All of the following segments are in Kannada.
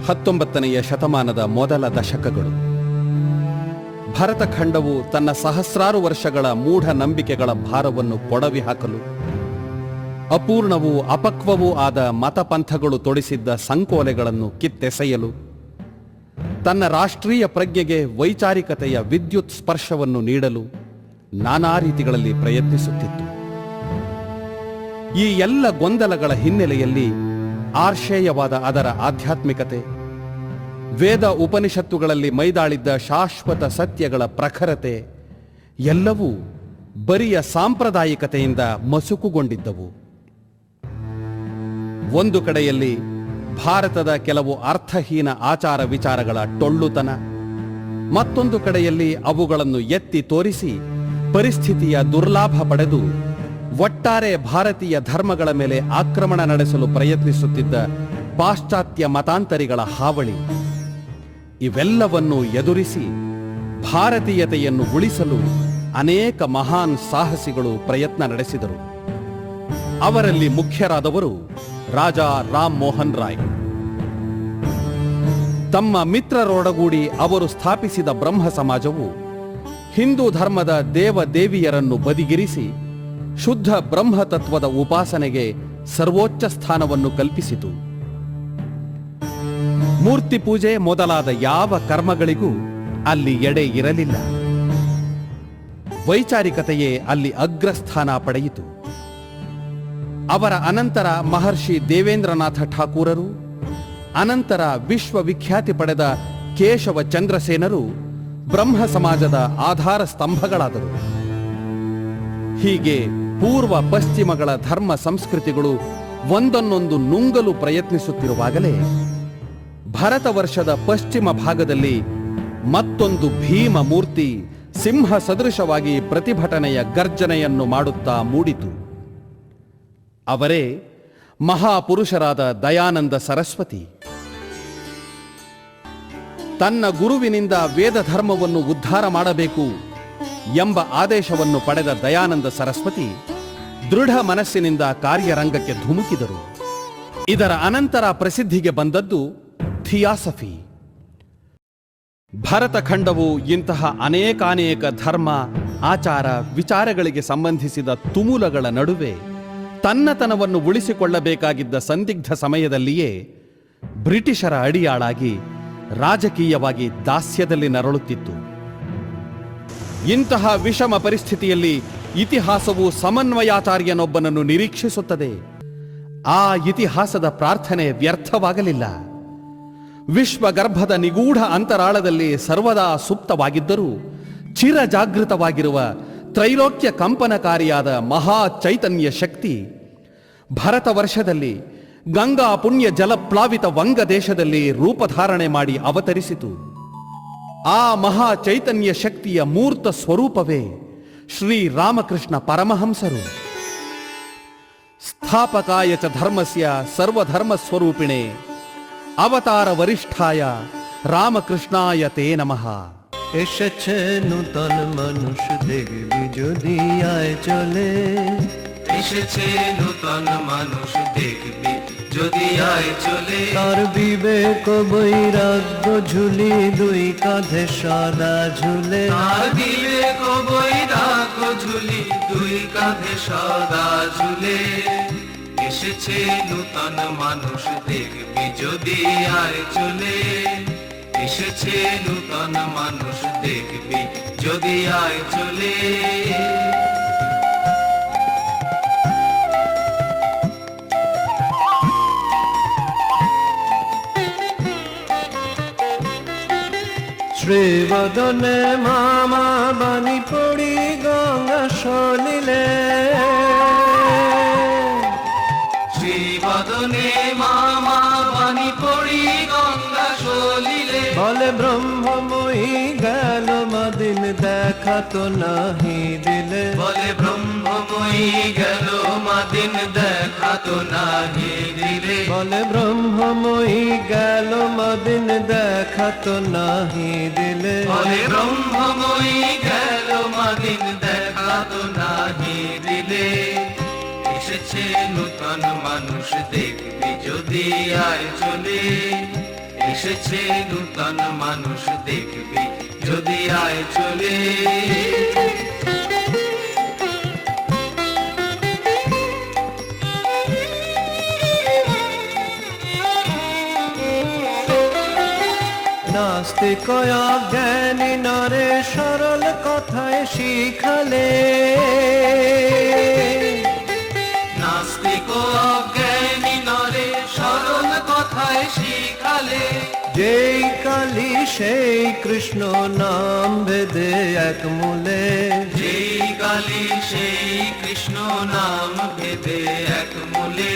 19ನೆಯ ಶತಮಾನದ ಮೊದಲ ದಶಕಗಳು. ಭರತಖಂಡವು ತನ್ನ ಸಹಸ್ರಾರು ವರ್ಷಗಳ ಮೂಢನಂಬಿಕೆಗಳ ಭಾರವನ್ನು ಕೊಡವಿ ಹಾಕಲು, ಅಪೂರ್ಣವೂ ಅಪಕ್ವವೂ ಆದ ಮತಪಂಥಗಳು ತೊಡಿಸಿದ್ದ ಸಂಕೋಲೆಗಳನ್ನು ಕಿತ್ತೆಸೆಯಲು, ತನ್ನ ರಾಷ್ಟ್ರೀಯ ಪ್ರಜ್ಞೆಗೆ ವೈಚಾರಿಕತೆಯ ವಿದ್ಯುತ್ ಸ್ಪರ್ಶವನ್ನು ನೀಡಲು ನಾನಾ ರೀತಿಗಳಲ್ಲಿ ಪ್ರಯತ್ನಿಸುತ್ತಿತ್ತು. ಈ ಎಲ್ಲ ಗೊಂದಲಗಳ ಹಿನ್ನೆಲೆಯಲ್ಲಿ ಆರ್ಷೇಯವಾದ ಅದರ ಆಧ್ಯಾತ್ಮಿಕತೆ, ವೇದ ಉಪನಿಷತ್ತುಗಳಲ್ಲಿ ಮೈದಾಳಿದ್ದ ಶಾಶ್ವತ ಸತ್ಯಗಳ ಪ್ರಖರತೆ ಎಲ್ಲವೂ ಬರಿಯ ಸಾಂಪ್ರದಾಯಿಕತೆಯಿಂದ ಮಸುಕುಗೊಂಡಿದ್ದವು. ಒಂದು ಕಡೆಯಲ್ಲಿ ಭಾರತದ ಕೆಲವು ಅರ್ಥಹೀನ ಆಚಾರ ವಿಚಾರಗಳ ಟೊಳ್ಳುತನ, ಮತ್ತೊಂದು ಕಡೆಯಲ್ಲಿ ಅವುಗಳನ್ನು ಎತ್ತಿ ತೋರಿಸಿ ಪರಿಸ್ಥಿತಿಯ ದುರ್ಲಾಭ ಪಡೆದು ಒಟ್ಟಾರೆ ಭಾರತೀಯ ಧರ್ಮಗಳ ಮೇಲೆ ಆಕ್ರಮಣ ನಡೆಸಲು ಪ್ರಯತ್ನಿಸುತ್ತಿದ್ದ ಪಾಶ್ಚಾತ್ಯ ಮತಾಂತರಿಗಳ ಹಾವಳಿ. ಇವೆಲ್ಲವನ್ನು ಎದುರಿಸಿ ಭಾರತೀಯತೆಯನ್ನು ಉಳಿಸಲು ಅನೇಕ ಮಹಾನ್ ಸಾಹಸಿಗಳು ಪ್ರಯತ್ನ ನಡೆಸಿದರು. ಅವರಲ್ಲಿ ಮುಖ್ಯರಾದವರು ರಾಜಾ ರಾಮ್ ಮೋಹನ್ ರಾಯ್. ತಮ್ಮ ಮಿತ್ರರೊಡಗೂಡಿ ಅವರು ಸ್ಥಾಪಿಸಿದ ಬ್ರಹ್ಮ ಸಮಾಜವು ಹಿಂದೂ ಧರ್ಮದ ದೇವ ದೇವಿಯರನ್ನು ಬದಿಗಿರಿಸಿ ಶುದ್ಧ ಬ್ರಹ್ಮತತ್ವದ ಉಪಾಸನೆಗೆ ಸರ್ವೋಚ್ಚ ಸ್ಥಾನವನ್ನು ಕಲ್ಪಿಸಿತು. ಮೂರ್ತಿ ಪೂಜೆ ಮೊದಲಾದ ಯಾವ ಕರ್ಮಗಳಿಗೂ ಅಲ್ಲಿ ಎಡೆ ಇರಲಿಲ್ಲ. ವೈಚಾರಿಕತೆಯೇ ಅಲ್ಲಿ ಅಗ್ರಸ್ಥಾನ ಪಡೆಯಿತು. ಅವರ ಅನಂತರ ಮಹರ್ಷಿ ದೇವೇಂದ್ರನಾಥ ಠಾಕೂರರು, ಅನಂತರ ವಿಶ್ವವಿಖ್ಯಾತಿ ಪಡೆದ ಕೇಶವ ಚಂದ್ರಸೇನರು ಬ್ರಹ್ಮ ಸಮಾಜದ ಆಧಾರ ಸ್ತಂಭಗಳಾದರು. ಹೀಗೆ ಪೂರ್ವ ಪಶ್ಚಿಮಗಳ ಧರ್ಮ ಸಂಸ್ಕೃತಿಗಳು ಒಂದನ್ನೊಂದು ನುಂಗಲು ಪ್ರಯತ್ನಿಸುತ್ತಿರುವಾಗಲೇ ಭರತ ವರ್ಷದ ಪಶ್ಚಿಮ ಭಾಗದಲ್ಲಿ ಮತ್ತೊಂದು ಭೀಮ ಮೂರ್ತಿ ಸಿಂಹ ಸದೃಶವಾಗಿ ಪ್ರತಿಭಟನೆಯ ಗರ್ಜನೆಯನ್ನು ಮಾಡುತ್ತಾ ಮೂಡಿತು. ಅವರೇ ಮಹಾಪುರುಷರಾದ ದಯಾನಂದ ಸರಸ್ವತಿ. ತನ್ನ ಗುರುವಿನಿಂದ ವೇದ ಧರ್ಮವನ್ನು ಉದ್ಧಾರ ಮಾಡಬೇಕು ಎಂಬ ಆದೇಶವನ್ನು ಪಡೆದ ದಯಾನಂದ ಸರಸ್ವತಿ ದೃಢ ಮನಸ್ಸಿನಿಂದ ಕಾರ್ಯರಂಗಕ್ಕೆ ಧುಮುಕಿದರು. ಇದರ ಅನಂತರ ಪ್ರಸಿದ್ಧಿಗೆ ಬಂದದ್ದು ಥಿಯಾಸಫಿ. ಭರತಖಂಡವು ಇಂತಹ ಅನೇಕಾನೇಕ ಧರ್ಮ, ಆಚಾರ, ವಿಚಾರಗಳಿಗೆ ಸಂಬಂಧಿಸಿದ ತುಮುಲಗಳ ನಡುವೆ ತನ್ನತನವನ್ನು ಉಳಿಸಿಕೊಳ್ಳಬೇಕಾಗಿದ್ದ ಸಂದಿಗ್ಧ ಸಮಯದಲ್ಲಿಯೇ ಬ್ರಿಟಿಷರ ಅಡಿಯಾಳಾಗಿ ರಾಜಕೀಯವಾಗಿ ದಾಸ್ಯದಲ್ಲಿ ನರಳುತ್ತಿತ್ತು. ಇಂತಹ ವಿಷಮ ಪರಿಸ್ಥಿತಿಯಲ್ಲಿ ಇತಿಹಾಸವು ಸಮನ್ವಯಾಚಾರ್ಯನೊಬ್ಬನನ್ನು ನಿರೀಕ್ಷಿಸುತ್ತದೆ. ಆ ಇತಿಹಾಸದ ಪ್ರಾರ್ಥನೆ ವ್ಯರ್ಥವಾಗಲಿಲ್ಲ. ವಿಶ್ವಗರ್ಭದ ನಿಗೂಢ ಅಂತರಾಳದಲ್ಲಿ ಸರ್ವದಾ ಸುಪ್ತವಾಗಿದ್ದರೂ ಚಿರಜಾಗೃತವಾಗಿರುವ ತ್ರೈಲೋಕ್ಯ ಕಂಪನಕಾರಿಯಾದ ಮಹಾ ಚೈತನ್ಯ ಶಕ್ತಿ ಭರತ ವರ್ಷದಲ್ಲಿ ಗಂಗಾ ಪುಣ್ಯ ಜಲಪ್ಲಾವಿತ ವಂಗ ದೇಶದಲ್ಲಿ ರೂಪಧಾರಣೆ ಮಾಡಿ ಅವತರಿಸಿತು. ಆ ಮಹಾ ಚೈತನ್ಯ ಶಕ್ತಿಯ ಮೂರ್ತ ಸ್ವರೂಪವೇ ಶ್ರೀ ರಾಮಕೃಷ್ಣ ಪರಮಹಂಸರು. ಸ್ಥಾಪಕಾಯ ಚ ಧರ್ಮಸ್ಯ ಸರ್ವಧರ್ಮ ಸ್ವರೂಪಿಣೆ ಅವತಾರ ವರಿಷ್ಠಾಯ রামকৃষ্ণায় তে নমঃ। এসেছে নূতন মানুষ দেখবি যদি আয় চলে, এসেছে নূতন মানুষ দেখবি যদি আয় চলে। তার বিবেক বৈরাগ্য ঝুলি দুই কাঁধে সদা ঝুলে, তার বিবেক বৈরাগ্য ঝুলি দুই কাঁধে সদা ঝুলে। এসেছে নূতন মানুষ দেখবি যদি আয় চলে, এসেছে নূতন মানুষ দেখবি যদি আয় চলে। শ্রীবদনে মামা বাণী পড়ি গঙ্গা সলিলে, শ্রীবদনে মামা বাণী পড়ি গঙ্গা সলিলে। বলে ব্রহ্মময়ী গেল মাদিন দেখা তো নাহি দিলে, বলে ব্রহ্মময়ী গেল মাদিন দেখা তো নাহি দিলে। বলে ব্রহ্মময়ী গেল মাদিন দেখা তো নাহি দিলে। বলে ব্রহ্মময়ী গেল মাদিন দেখা তো নাহি দিলে। এসেছে নূতন মানুষ দেখবি যদি আয় চলে, এসেছে নূতন মানুষ দেখবি যদি আয় চলে। নাস্তিক অজ্ঞানী নরে সরল কথায় শিখালে, নাস্তিক অজ্ঞানী নরে সরল কথায় শিখালে, যেই কালী সেই কৃষ্ণ নাম ভেদে এক মূলে, যেই কালী সেই কৃষ্ণ নাম ভেদে এক মূলে,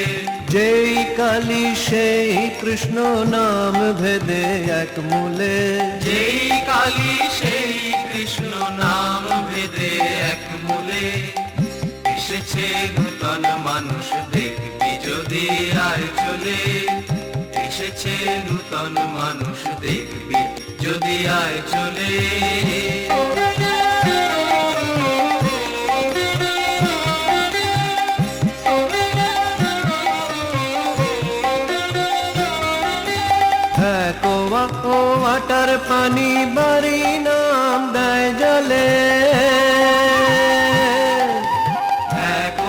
যেই কালী সেই কৃষ্ণ নাম ভেদে এক মূলে, যেই কালী সেই কৃষ্ণ নাম ভেদে এক মূলে, এসেছে নূতন মানুষ দেখবি যদি আয় চলে, এসেছে নূতন মানুষ দেখবি যদি আয় চলে। ওয়াটার পানি বাড়ি নাম দেয় জলে,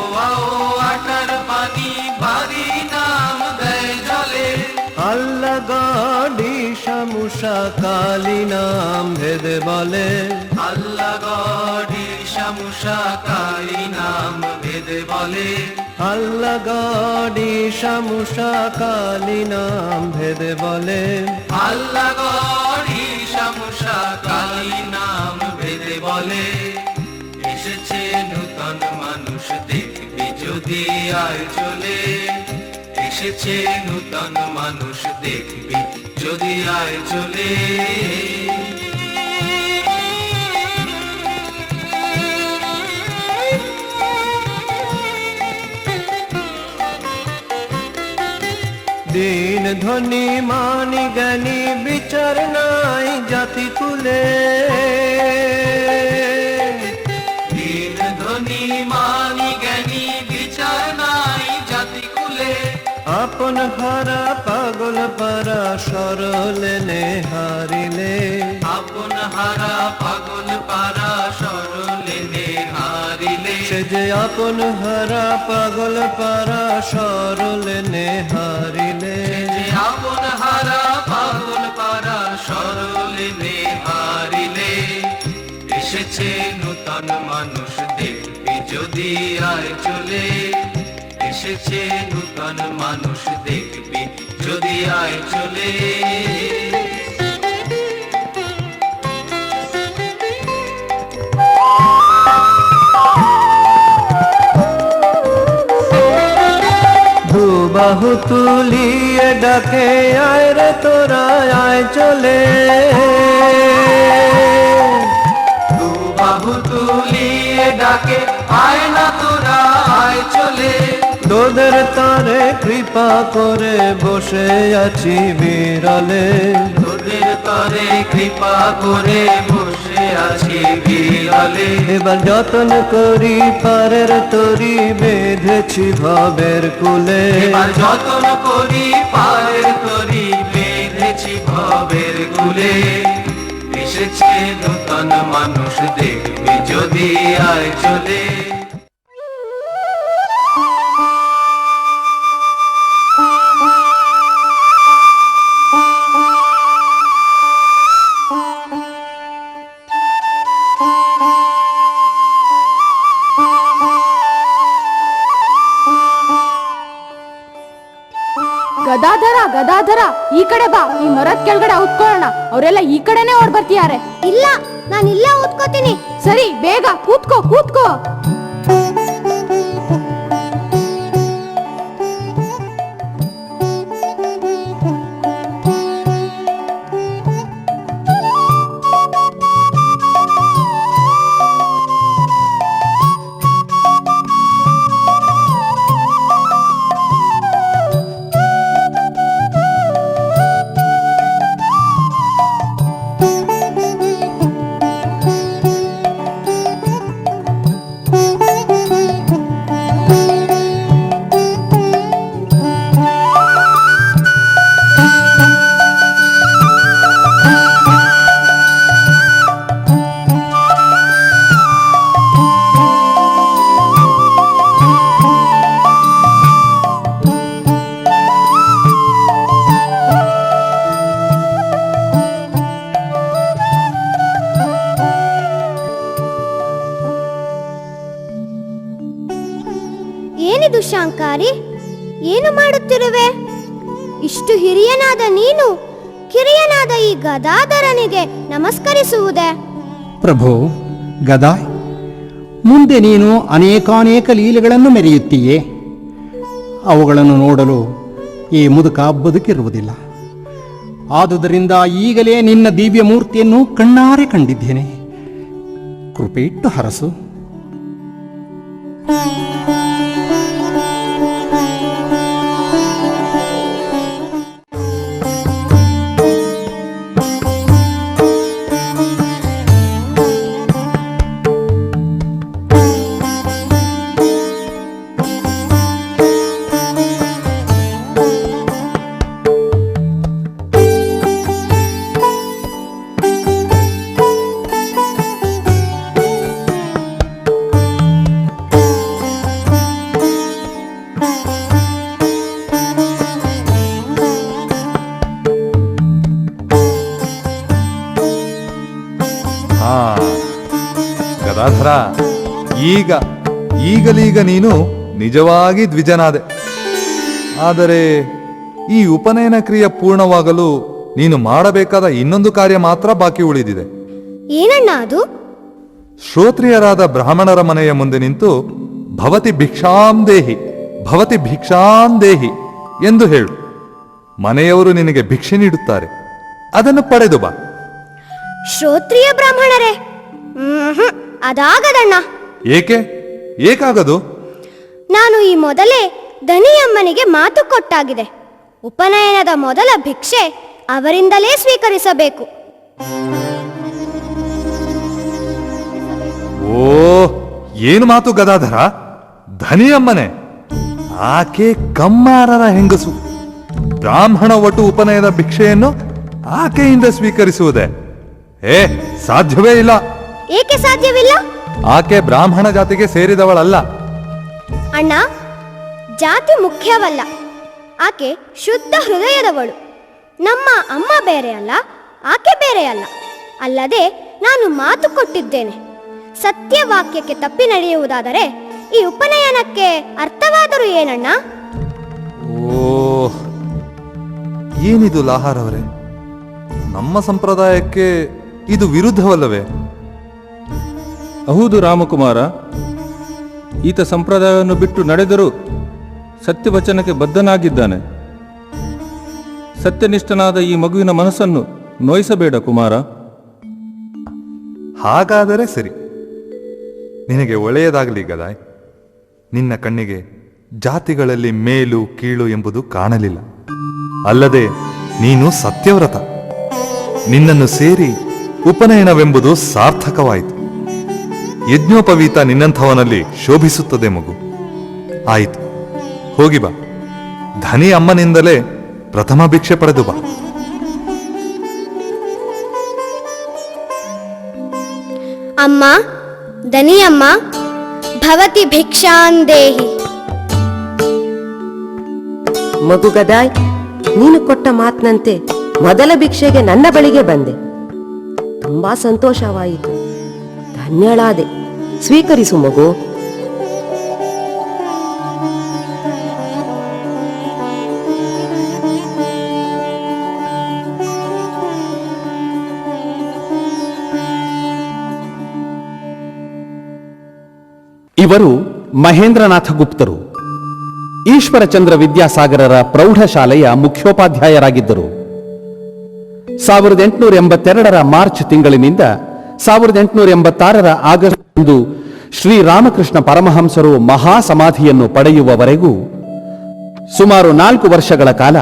ওয়াটার পানি বাড়ি নাম দেয় জলে, আল্লাহ গডি শামুষা কালী নাম ভেদে বলে, আল্লাহ গডি শামুষা কালী নাম ভেদে বলে, আল্লাহ গডি শামুষা কালী নাম ভেদে বলে, আল্লাহ গডি শামুষা কালী নাম ভেদে বলে, এসেছে নূতন মানুষ দেখবি যদি আয় চলে, এসেছে নূতন মানুষ দেখবি যদি আয় চলে। দিন ধনী মানি জ্ঞানী বিচার নাই জাতি কুলে, দিন ধনী মানি জ্ঞানী বিচার নাই জাতি কুলে, আপন হারা পাগল পারা সরলে নে হারিলে, আপন হারা পাগল পারা সরলে নে হারিলে, সে যে আপন হারা পাগল পারা সরলে নে হারিলে, যে আপন হারা পাগল পারা সরলে নে হারিলে, এসেছে নূতন মানুষ দেখবি যদি আয় চলে, এসেছে নূতন মানুষ দেখবি যদি আয় চলে। বাহু তুলিয়ে ডাকে আয় রে তোরা আয় চলে, দু বাহু তুলিয়ে ডাকে আয় না তোরা আয় চলে, তোদের তারে কৃপা করে বসে আছি বিরলে, তোদের তরে কৃপা করে বসে আছি বিরলে, এবার যতন করি পারের তরি বেঁধেছি ভবের কুলে, এবার যতন করি পারের তরি বেঁধেছি ভবের কুলে, এসেছে নূতন মানুষ দেখবি যদি আয় চলে। ಗದಾಧರ ಈ ಕಡೆ ಬಾ, ಈ ಮರದ ಕೆಳಗಡೆ ಉತ್ಕೊಳ್ಳೋಣ. ಅವರೆಲ್ಲ ಈ ಕಡೆನೆ ಓಡ್ ಬರ್ತಿದ್ದಾರೆ. ಇಲ್ಲ, ನಾನು ಇಲ್ಲೇ ಓದ್ಕೋತೀನಿ. ಸರಿ, ಬೇಗ ಕೂತ್ಕೋ ಕೂತ್ಕೋ. ಏನಿದು ಶಾಂಕಾರಿ? ಏನು ಮಾಡುತ್ತಿರುವೆ? ಇಷ್ಟು ಹಿರಿಯನಾದ ನೀನು ಕಿರಿಯನಾದ ಈ ಗದಾಧರನಿಗೆ ನಮಸ್ಕರಿಸುವುದೇ? ಪ್ರಭು ಗದಾಯ್, ಮುಂದೆ ನೀನು ಅನೇಕಾನೇಕ ಲೀಲೆಗಳನ್ನು ಮೆರೆಯುತ್ತೀಯೇ. ಅವುಗಳನ್ನು ನೋಡಲು ಈ ಮುದುಕ ಬದುಕಿರುವುದಿಲ್ಲ. ಆದುದರಿಂದ ಈಗಲೇ ನಿನ್ನ ದಿವ್ಯ ಮೂರ್ತಿಯನ್ನು ಕಣ್ಣಾರೆ ಕಂಡಿದ್ದೇನೆ. ಕೃಪೆ ಇಟ್ಟು ಹರಸು. ಗದಾಧರ, ಈಗಲೀಗ ನೀನು ನಿಜವಾಗಿ ದ್ವಿಜನಾದೆ. ಆದರೆ ಈ ಉಪನಯನ ಕ್ರಿಯೆ ಪೂರ್ಣವಾಗಲು ನೀನು ಮಾಡಬೇಕಾದ ಇನ್ನೊಂದು ಕಾರ್ಯ ಮಾತ್ರ ಬಾಕಿ ಉಳಿದಿದೆ. ಏನಣ್ಣ ಅದು? ಶ್ರೋತ್ರಿಯರಾದ ಬ್ರಾಹ್ಮಣರ ಮನೆಯ ಮುಂದೆ ನಿಂತು ಭವತಿ ಭಿಕ್ಷಾಂ ದೇಹಿ, ಭವತಿ ಭಿಕ್ಷಾಂ ದೇಹಿ ಎಂದು ಹೇಳು. ಮನೆಯವರು ನಿನಗೆ ಭಿಕ್ಷೆ ನೀಡುತ್ತಾರೆ, ಅದನ್ನು ಪಡೆದು ಬಾ. ಶ್ರೋತ್ರಿಯ ಬ್ರಾಹ್ಮಣರೇ? ಅದಾಗದಣ್ಣ. ಏಕಾಗದು? ನಾನು ಈ ಮೊದಲೇ ದನಿಯಮ್ಮನಿಗೆ ಮಾತು ಕೊಟ್ಟಾಗಿದೆ. ಉಪನಯನದ ಮೊದಲ ಭಿಕ್ಷೆ ಅವರಿಂದಲೇ ಸ್ವೀಕರಿಸಬೇಕು. ಓ, ಏನು ಮಾತು ಗದಾಧರ! ಧನಿಯಮ್ಮನೆ, ಆಕೆ ಕಮ್ಮಾರರ ಹೆಂಗಸು. ಬ್ರಾಹ್ಮಣ ಒಟ್ಟು ಉಪನಯನದ ಭಿಕ್ಷೆಯನ್ನು ಆಕೆಯಿಂದ ಸ್ವೀಕರಿಸುವುದೇ? ಸಾಧ್ಯವೇ ಇಲ್ಲ. ಏಕೆ ಸಾಧ್ಯವಿಲ್ಲ? ಆಕೆ ಬ್ರಾಹ್ಮಣ ಜಾತಿಗೆ ಸೇರಿದವಳಲ್ಲ. ಅಣ್ಣ, ಜಾತಿ ಮುಖ್ಯವಲ್ಲ. ಆಕೆ ಶುದ್ಧ ಹೃದಯದವಳು. ನಮ್ಮ ಅಮ್ಮ ಬೇರೆ ಅಲ್ಲ, ಆಕೆ ಬೇರೆ ಅಲ್ಲ. ಅಲ್ಲದೆ ನಾನು ಮಾತು ಕೊಟ್ಟಿದ್ದೇನೆ. ಸತ್ಯವಾಕ್ಯಕ್ಕೆ ತಪ್ಪಿ ನಡೆಯುವುದಾದರೆ ಈ ಉಪನಯನಕ್ಕೆ ಅರ್ಥವಾದರೂ ಏನಣ್ಣ? ಓ, ಏನಿದು ಲಾಹಾರವರೇ? ನಮ್ಮ ಸಂಪ್ರದಾಯಕ್ಕೆ ಇದು ವಿರುದ್ಧವಲ್ಲವೇ? ಹೌದು ರಾಮಕುಮಾರ, ಈತ ಸಂಪ್ರದಾಯವನ್ನು ಬಿಟ್ಟು ನಡೆದರೂ ಸತ್ಯವಚನಕ್ಕೆ ಬದ್ಧನಾಗಿದ್ದಾನೆ. ಸತ್ಯನಿಷ್ಠನಾದ ಈ ಮಗುವಿನ ಮನಸ್ಸನ್ನು ನೋಯಿಸಬೇಡ ಕುಮಾರ. ಹಾಗಾದರೆ ಸರಿ, ನಿನಗೆ ಒಳ್ಳೆಯದಾಗಲಿ ಗದಾಯ್. ನಿನ್ನ ಕಣ್ಣಿಗೆ ಜಾತಿಗಳಲ್ಲಿ ಮೇಲು ಕೀಳು ಎಂಬುದು ಕಾಣಲಿಲ್ಲ. ಅಲ್ಲದೆ ನೀನು ಸತ್ಯವ್ರತ. ನಿನ್ನನ್ನು ಸೇರಿ ಉಪನಯನವೆಂಬುದು ಸಾರ್ಥಕವಾಯಿತು. ಯಜ್ಞೋಪವೀತ ನಿನ್ನಂಥವನಲ್ಲಿ ಶೋಭಿಸುತ್ತದೆ ಮಗು. ಆಯಿತು, ಹೋಗಿ ಬಾ. ಧನಿ ಅಮ್ಮನಿಂದಲೇ ಪ್ರಥಮ ಭಿಕ್ಷೆ ಪಡೆದು ಬಾ. ಅಮ್ಮ, ದನಿಯಮ್ಮ, ಭವತಿ ಭಿಕ್ಷಾಂದೇಹಿ. ಮಗು ಗದಾಯ್, ನೀನು ಕೊಟ್ಟ ಮಾತಿನಂತೆ ಮೊದಲ ಭಿಕ್ಷೆಗೆ ನನ್ನ ಬಳಿಗೆ ಬಂದೆ. ತುಂಬಾ ಸಂತೋಷವಾಯಿತು. ಧನ್ಯಳಾದೆ. ಸ್ವೀಕರಿಸು ಮಗು. ಇವರು ಮಹೇಂದ್ರನಾಥ ಗುಪ್ತರು. ಈಶ್ವರಚಂದ್ರ ವಿದ್ಯಾಸಾಗರರ ಪ್ರೌಢಶಾಲೆಯ ಮುಖ್ಯೋಪಾಧ್ಯಾಯರಾಗಿದ್ದರು. 1882 ಮಾರ್ಚ್ ತಿಂಗಳಿನಿಂದ 1886 ಆಗಸ್ಟ್ ಎಂದು ಶ್ರೀರಾಮಕೃಷ್ಣ ಪರಮಹಂಸರು ಮಹಾಸಮಾಧಿಯನ್ನು ಪಡೆಯುವವರೆಗೂ ಸುಮಾರು 4 ವರ್ಷಗಳ ಕಾಲ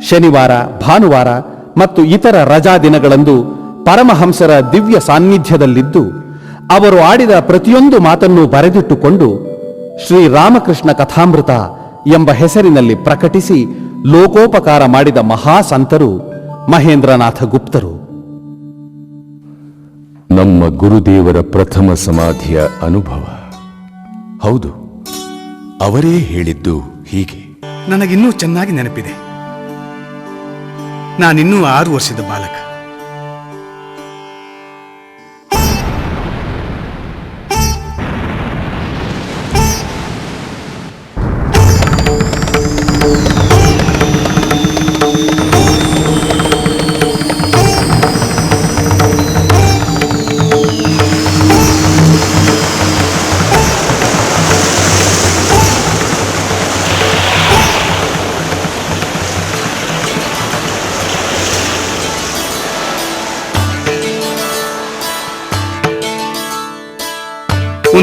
ಶನಿವಾರ, ಭಾನುವಾರ ಮತ್ತು ಇತರ ರಜಾ ದಿನಗಳಂದು ಪರಮಹಂಸರ ದಿವ್ಯ ಸಾನ್ನಿಧ್ಯದಲ್ಲಿದ್ದು ಅವರು ಆಡಿದ ಪ್ರತಿಯೊಂದು ಮಾತನ್ನು ಬರೆದಿಟ್ಟುಕೊಂಡು ಶ್ರೀರಾಮಕೃಷ್ಣ ಕಥಾಮೃತ ಎಂಬ ಹೆಸರಿನಲ್ಲಿ ಪ್ರಕಟಿಸಿ ಲೋಕೋಪಕಾರ ಮಾಡಿದ ಮಹಾಸಂತರು ಮಹೇಂದ್ರನಾಥ ಗುಪ್ತರು. ನಮ್ಮ ಗುರುದೇವರ ಪ್ರಥಮ ಸಮಾಧಿಯ ಅನುಭವ. ಹೌದು, ಅವರೇ ಹೇಳಿದ್ದು ಹೀಗೆ. ನನಗಿನ್ನೂ ಚೆನ್ನಾಗಿ ನೆನಪಿದೆ. ನಾನಿನ್ನೂ 6 ವರ್ಷದ ಬಾಲಕ.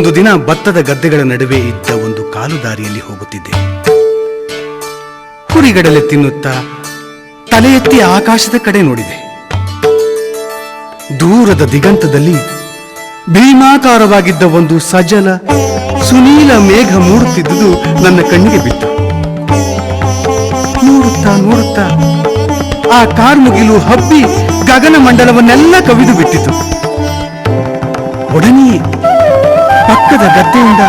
ಒಂದು ದಿನ ಭತ್ತದ ಗದ್ದೆಗಳ ನಡುವೆ ಇದ್ದ ಒಂದು ಕಾಲು ದಾರಿಯಲ್ಲಿ ಹೋಗುತ್ತಿದ್ದೆ. ಕುರಿಗಡಲೆ ತಿನ್ನುತ್ತಾ ತಲೆ ಎತ್ತಿ ಆಕಾಶದ ಕಡೆ ನೋಡಿದೆ. ದೂರದ ದಿಗಂತದಲ್ಲಿ ಭೀಮಾಕಾರವಾಗಿದ್ದ ಒಂದು ಸಜಲ ಸುನೀಲ ಮೇಘ ಮೂಡುತ್ತಿದ್ದುದು ನನ್ನ ಕಣ್ಣಿಗೆ ಬಿತ್ತು. ನೋಡುತ್ತಾ ನೋಡುತ್ತಾ ಆ ಕಾರ್ಮುಗಿಲು ಹಬ್ಬಿ ಗಗನ ಮಂಡಲವನ್ನೆಲ್ಲ ಕವಿದು ಬಿಟ್ಟಿತು. ಒಡನೆಯೇ ಪಕ್ಕದ ಗದ್ದೆಯಿಂದ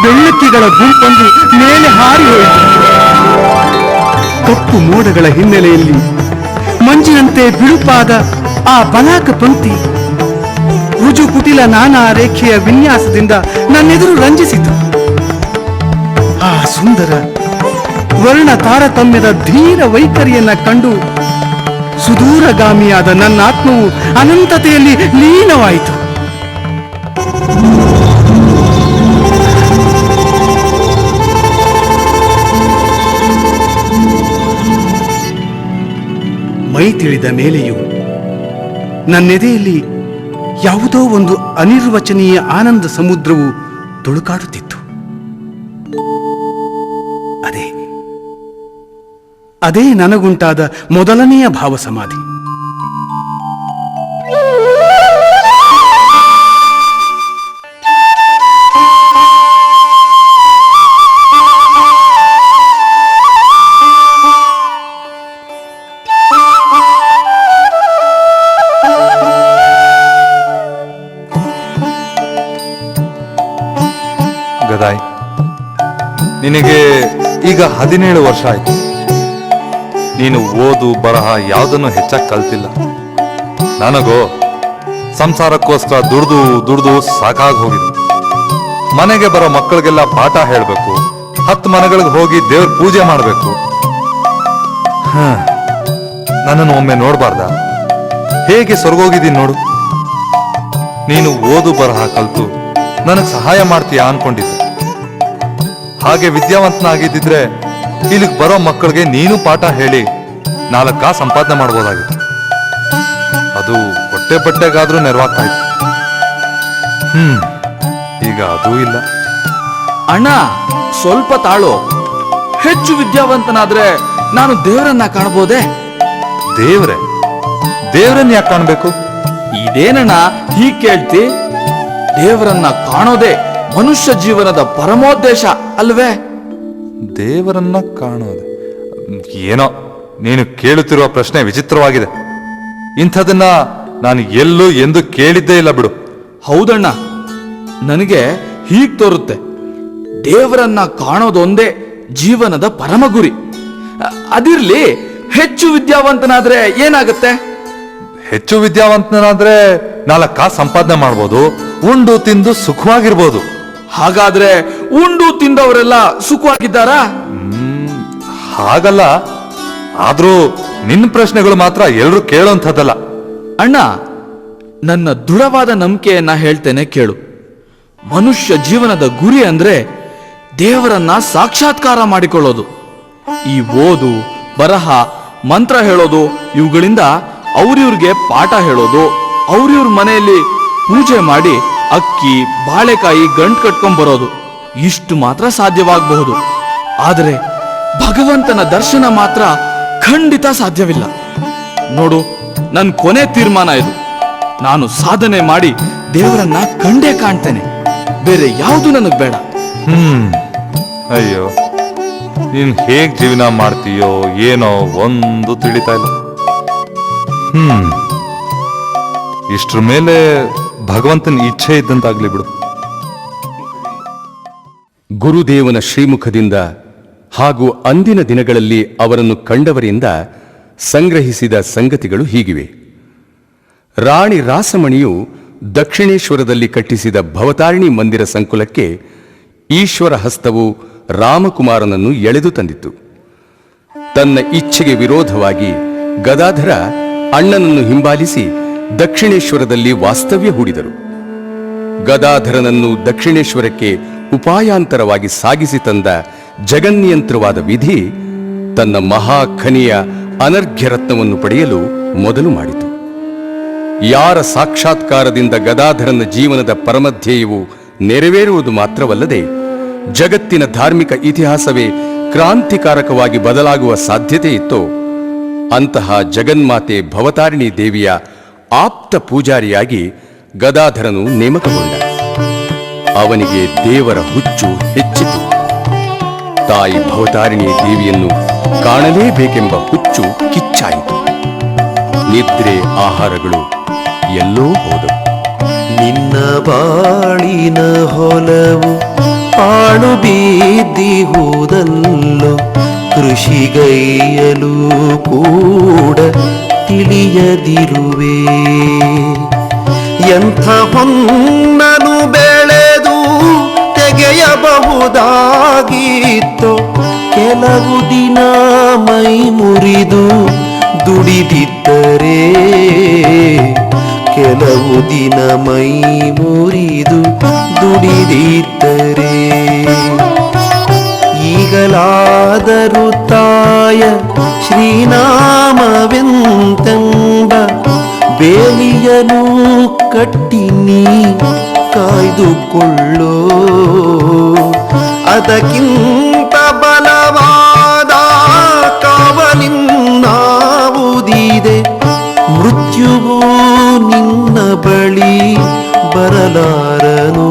ಬೆಳ್ಳಕ್ಕಿಗಳ ಗುಂಪೊಂದು ಮೇಲೆ ಹಾರಿ ಹೋಯಿತು. ಕಪ್ಪು ಮೋಡಗಳ ಹಿನ್ನೆಲೆಯಲ್ಲಿ ಮಂಜಿನಂತೆ ಬಿಳುಪಾದ ಆ ಬಲಾಕ ಪಂಕ್ತಿ ರುಜು ಕುಟಿಲ ನಾನಾ ರೇಖೆಯ ವಿನ್ಯಾಸದಿಂದ ನನ್ನೆದುರು ರಂಜಿಸಿತು. ಆ ಸುಂದರ ವರ್ಣ ತಾರತಮ್ಯದ ಧೀರ ವೈಖರಿಯನ್ನ ಕಂಡು ಸುದೂರಗಾಮಿಯಾದ ನನ್ನ ಆತ್ಮವು ಅನಂತತೆಯಲ್ಲಿ ಲೀನವಾಯಿತು. ಮೈ ತಿಳಿದ ಮೇಲೆಯೂ ನನ್ನೆದೆಯಲ್ಲಿ ಯಾವುದೋ ಒಂದು ಅನಿರ್ವಚನೀಯ ಆನಂದ ಸಮುದ್ರವು ತುಳುಕಾಡುತ್ತಿತ್ತು. ಅದೇ ನನಗುಂಟಾದ ಮೊದಲನೆಯ ಭಾವ ಸಮಾಧಿ. ಗದಾಯ್, ನಿನಗೆ ಈಗ 17 ವರ್ಷ ಆಯ್ತು. ನೀನು ಓದು ಬರಹ ಯಾವುದನ್ನು ಹೆಚ್ಚಾಗಿ ಕಲ್ತಿಲ್ಲ. ನನಗೋ ಸಂಸಾರಕ್ಕೋಸ್ಕರ ದುಡ್ದು ದುಡ್ದು ಸಾಕಾಗಿ ಹೋಗಿದೆ. ಮನೆಗೆ ಬರೋ ಮಕ್ಕಳಿಗೆಲ್ಲ ಪಾಠ ಹೇಳಬೇಕು, 10 ಮನೆಗಳಿಗೆ ಹೋಗಿ ದೇವ್ರ ಪೂಜೆ ಮಾಡಬೇಕು. ನನ್ನನ್ನು ಒಮ್ಮೆ ನೋಡ್ಬಾರ್ದ? ಹೇಗೆ ಸೊರಗೋಗಿದ್ದೀನಿ ನೋಡು. ನೀನು ಓದು ಬರಹ ಕಲ್ತು ನನಗೆ ಸಹಾಯ ಮಾಡ್ತೀಯಾ ಅನ್ಕೊಂಡಿದ್ದೆ. ಹಾಗೆ ವಿದ್ಯಾವಂತನಾಗಿದ್ದಿದ್ರೆ ಇಲ್ಲಿಗೆ ಬರೋ ಮಕ್ಕಳಿಗೆ ನೀನು ಪಾಠ ಹೇಳಿ 4 ಕಾಸು ಸಂಪಾದನೆ ಮಾಡ್ಬೋದಾಗಿತ್ತು. ಅದು ಹೊಟ್ಟೆ ಬಟ್ಟೆಗಾದ್ರೂ ನೆರವಾಗ್ತಾ ಇತ್ತು. ಈಗ ಅದೂ ಇಲ್ಲ. ಅಣ್ಣ, ಸ್ವಲ್ಪ ತಾಳು. ಹೆಚ್ಚು ವಿದ್ಯಾವಂತನಾದ್ರೆ ನಾನು ದೇವರನ್ನ ಕಾಣಬಹುದೇ? ದೇವರನ್ನ ಯಾಕೆ ಕಾಣಬೇಕು? ಇದೇನಣ್ಣ ಹೀಗ್ ಕೇಳ್ತಿ? ದೇವರನ್ನ ಕಾಣೋದೇ ಮನುಷ್ಯ ಜೀವನದ ಪರಮೋದ್ದೇಶ ಅಲ್ವೇ? ದೇವರನ್ನ ಕಾಣೋದು ಏನೋ, ನೀನು ಕೇಳುತ್ತಿರುವ ಪ್ರಶ್ನೆ ವಿಚಿತ್ರವಾಗಿದೆ. ಇಂಥದನ್ನ ನಾನು ಎಲ್ಲೂ ಎಂದು ಕೇಳಿದ್ದೇ ಇಲ್ಲ ಬಿಡು. ಹೌದಣ್ಣ, ನನಗೆ ಹೀಗ್ ತೋರುತ್ತೆ. ದೇವರನ್ನ ಕಾಣೋದೊಂದೇ ಜೀವನದ ಪರಮ ಗುರಿ. ಅದಿರ್ಲಿ, ಹೆಚ್ಚು ವಿದ್ಯಾವಂತನಾದ್ರೆ ಏನಾಗುತ್ತೆ? ಹೆಚ್ಚು ವಿದ್ಯಾವಂತನಾದ್ರೆ 4 ಕಾಸು ಸಂಪಾದನೆ ಮಾಡ್ಬೋದು, ಉಂಡು ತಿಂದು ಸುಖವಾಗಿರ್ಬೋದು. ಹಾಗಾದ್ರೆ ಉಂಡು ತಿಂದವರೆಲ್ಲ ಸುಖವಾಗಿದ್ದಾರಾ? ಹಾಗಲ್ಲ. ಆದ್ರೂ ನಿನ್ನ ಪ್ರಶ್ನೆಗಳು ಮಾತ್ರ ಎಲ್ರು ಕೇಳೋಂಥದ್ದಲ್ಲ. ಅಣ್ಣ, ನನ್ನ ದೃಢವಾದ ನಂಬಿಕೆಯನ್ನ ಹೇಳ್ತೇನೆ ಕೇಳು. ಮನುಷ್ಯ ಜೀವನದ ಗುರಿ ಅಂದ್ರೆ ದೇವರನ್ನ ಸಾಕ್ಷಾತ್ಕಾರ ಮಾಡಿಕೊಳ್ಳೋದು. ಈ ಓದು ಬರಹ ಮಂತ್ರ ಹೇಳೋದು, ಇವುಗಳಿಂದ ಅವ್ರಿವ್ರಿಗೆ ಪಾಠ ಹೇಳೋದು, ಅವ್ರಿವ್ರ ಮನೆಯಲ್ಲಿ ಪೂಜೆ ಮಾಡಿ ಅಕ್ಕಿ ಬಾಳೆಕಾಯಿ ಗಂಟು ಕಟ್ಕೊಂಡ್ ಬರೋದು, ಇಷ್ಟು ಮಾತ್ರ ಸಾಧ್ಯವಾಗಬಹುದು. ಆದರೆ ಭಗವಂತನ ದರ್ಶನ ಮಾತ್ರ ಖಂಡಿತ ಸಾಧ್ಯವಿಲ್ಲ. ನೋಡು, ನನ್ನ ಕೊನೆ ತೀರ್ಮಾನ ಇದು. ನಾನು ಸಾಧನೆ ಮಾಡಿ ದೇವರನ್ನ ಕಂಡೇ ಕಾಣ್ತೇನೆ. ಬೇರೆ ಯಾವುದು ನನಗ್ ಬೇಡ. ಅಯ್ಯೋ, ನೀನ್ ಹೇಗ್ ಜೀವನ ಮಾಡ್ತೀಯೋ ಏನೋ ಒಂದು ತಿಳಿತಾ ಇಲ್ಲ. ಇಷ್ಟ್ರ ಮೇಲೆ ಭಗವಂತನ ಇಚ್ಛೆ ಇದ್ದಂತಾಗ್ಲಿ ಬಿಡು. ಗುರುದೇವನ ಶ್ರೀಮುಖದಿಂದ ಹಾಗೂ ಅಂದಿನ ದಿನಗಳಲ್ಲಿ ಅವರನ್ನು ಕಂಡವರಿಂದ ಸಂಗ್ರಹಿಸಿದ ಸಂಗತಿಗಳು ಹೀಗಿವೆ. ರಾಣಿ ರಾಸಮಣಿಯು ದಕ್ಷಿಣೇಶ್ವರದಲ್ಲಿ ಕಟ್ಟಿಸಿದ ಭವತಾರಿಣಿ ಮಂದಿರ ಸಂಕುಲಕ್ಕೆ ಈಶ್ವರ ಹಸ್ತವು ರಾಮಕುಮಾರನನ್ನು ಎಳೆದು ತಂದಿತ್ತು. ತನ್ನ ಇಚ್ಛೆಗೆ ವಿರೋಧವಾಗಿ ಗದಾಧರ ಅಣ್ಣನನ್ನು ಹಿಂಬಾಲಿಸಿ ದಕ್ಷಿಣೇಶ್ವರದಲ್ಲಿ ವಾಸ್ತವ್ಯ ಹೂಡಿದರು. ಗದಾಧರನನ್ನು ದಕ್ಷಿಣೇಶ್ವರಕ್ಕೆ ಉಪಾಯಾಂತರವಾಗಿ ಸಾಗಿಸಿ ತಂದ ಜಗನ್ನಿಯಂತ್ರವಾದ ವಿಧಿ ತನ್ನ ಮಹಾಖನಿಯ ಅನರ್ಘ್ಯ ರತ್ನವನ್ನು ಪಡೆಯಲು ಮೊದಲು ಮಾಡಿತು. ಯಾರ ಸಾಕ್ಷಾತ್ಕಾರದಿಂದ ಗದಾಧರನ ಜೀವನದ ಪರಮಧ್ಯೇಯವು ನೆರವೇರುವುದು ಮಾತ್ರವಲ್ಲದೆ ಜಗತ್ತಿನ ಧಾರ್ಮಿಕ ಇತಿಹಾಸವೇ ಕ್ರಾಂತಿಕಾರಕವಾಗಿ ಬದಲಾಗುವ ಸಾಧ್ಯತೆ ಇತ್ತೋ ಅಂತಹ ಜಗನ್ಮಾತೆ ಭವತಾರಿಣಿ ದೇವಿಯ ಆಪ್ತ ಪೂಜಾರಿಯಾಗಿ ಗದಾಧರನು ನೇಮಕಗೊಂಡ. ಅವನಿಗೆ ದೇವರ ಹುಚ್ಚು ಹೆಚ್ಚಿತು. ತಾಯಿ ಭವತಾರಿಣಿ ದೇವಿಯನ್ನು ಕಾಣಲೇಬೇಕೆಂಬ ಹುಚ್ಚು ಕಿಚ್ಚಾಯಿತು. ನಿದ್ರೆ ಆಹಾರಗಳು ಎಲ್ಲೋ ಹೋದವು. ನಿನ್ನ ಬಾಳಿನ ಹೊಲವು ಪಾಳು ಬಿದ್ದಿಹುದಲ್ಲೋ, ಕೃಷಿಗೈಯಲು ಕೂಡ ತಿಳಿಯದಿರುವೆ. ಎಂಥ ಹೊನ್ನನು ಬೆಳೆದು ತೆಗೆಯಬಹುದಾಗಿತ್ತೋ, ಕೆಲವು ದಿನ ಮೈ ಮುರಿದು ದುಡಿದಿದ್ದರೆ, ಕೆಲವು ದಿನ ಮೈ ಮುರಿದು ದುಡಿದಿದ್ದರೆ. ಈಗಲಾದರೂ ತಾಯ ಶ್ರೀನಾಮವೆಂತೆಂಬ ಬೇಲಿಯನು ಕಟ್ಟಿ ನೀ ಕಾಯ್ದುಕೊಳ್ಳೋ. ಅದಕ್ಕಿಂತ ಬಲವಾದ ಕಾವಲಿನ್ನಾವುದಿದೆ, ಮೃತ್ಯುವು ನಿನ್ನ ಬಳಿ ಬರಲಾರನೋ,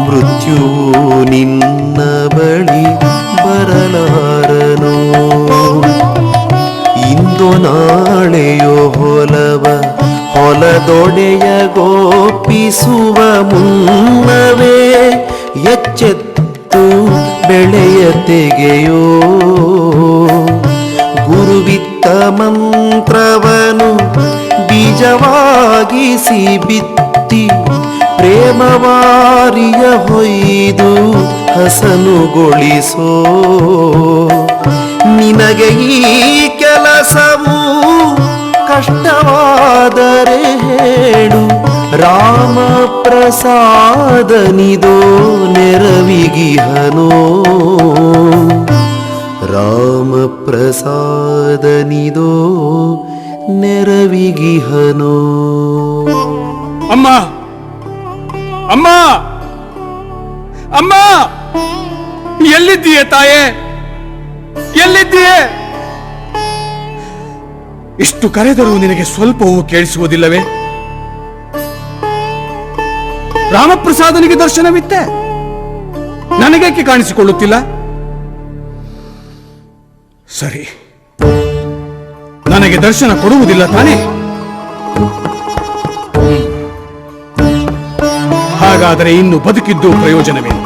ಮೃತ್ಯುವು ನಿನ್ನ ಬಳಿ ಬರಲಾರನೋ. ಇಂದು ನಾಳೆಯೋ ಹೊಲದೊಡೆಯ ಗೋಪಿಸುವ ಮುನ್ನವೇ ಎಚ್ಚೆತ್ತು ಬೆಳೆಯ ತೆಗೆಯೋ. ಗುರುವಿತ್ತ ಮಂತ್ರವನು ಬೀಜವಾಗಿಸಿ ಬಿತ್ತಿ, ಪ್ರೇಮವಾರಿಯ ಹೊಯ್ದು ಹಸನುಗೊಳಿಸೋ. ನಿನಗೆ ಈ ಕೆಲಸವು ಕಷ್ಟವಾದರೆ ಹೇಳು, ರಾಮ ಪ್ರಸಾದನಿದೋ ನೆರವಿಗಿಹನೋ, ರಾಮ ಪ್ರಸಾದನಿದೋ ನೆರವಿಗಿಹನೋ. ಅಮ್ಮ ಅಮ್ಮ ಅಮ್ಮ, ಎಲ್ಲಿದ್ದೀಯೆ ತಾಯೇ, ಎಲ್ಲಿದ್ದೀಯೆ? ಇಷ್ಟು ಕರೆದರೂ ನಿನಗೆ ಸ್ವಲ್ಪವೂ ಕೇಳಿಸುವುದಿಲ್ಲವೇ? ರಾಮಪ್ರಸಾದನಿಗೆ ದರ್ಶನವಿತ್ತೆ, ನನಗೇಕೆ ಕಾಣಿಸಿಕೊಳ್ಳುತ್ತಿಲ್ಲ? ಸರಿ, ನನಗೆ ದರ್ಶನ ಕೊಡುವುದಿಲ್ಲ ತಾನೇ? ಹಾಗಾದರೆ ಇನ್ನು ಬದುಕಿದ್ದು ಪ್ರಯೋಜನವೇನು?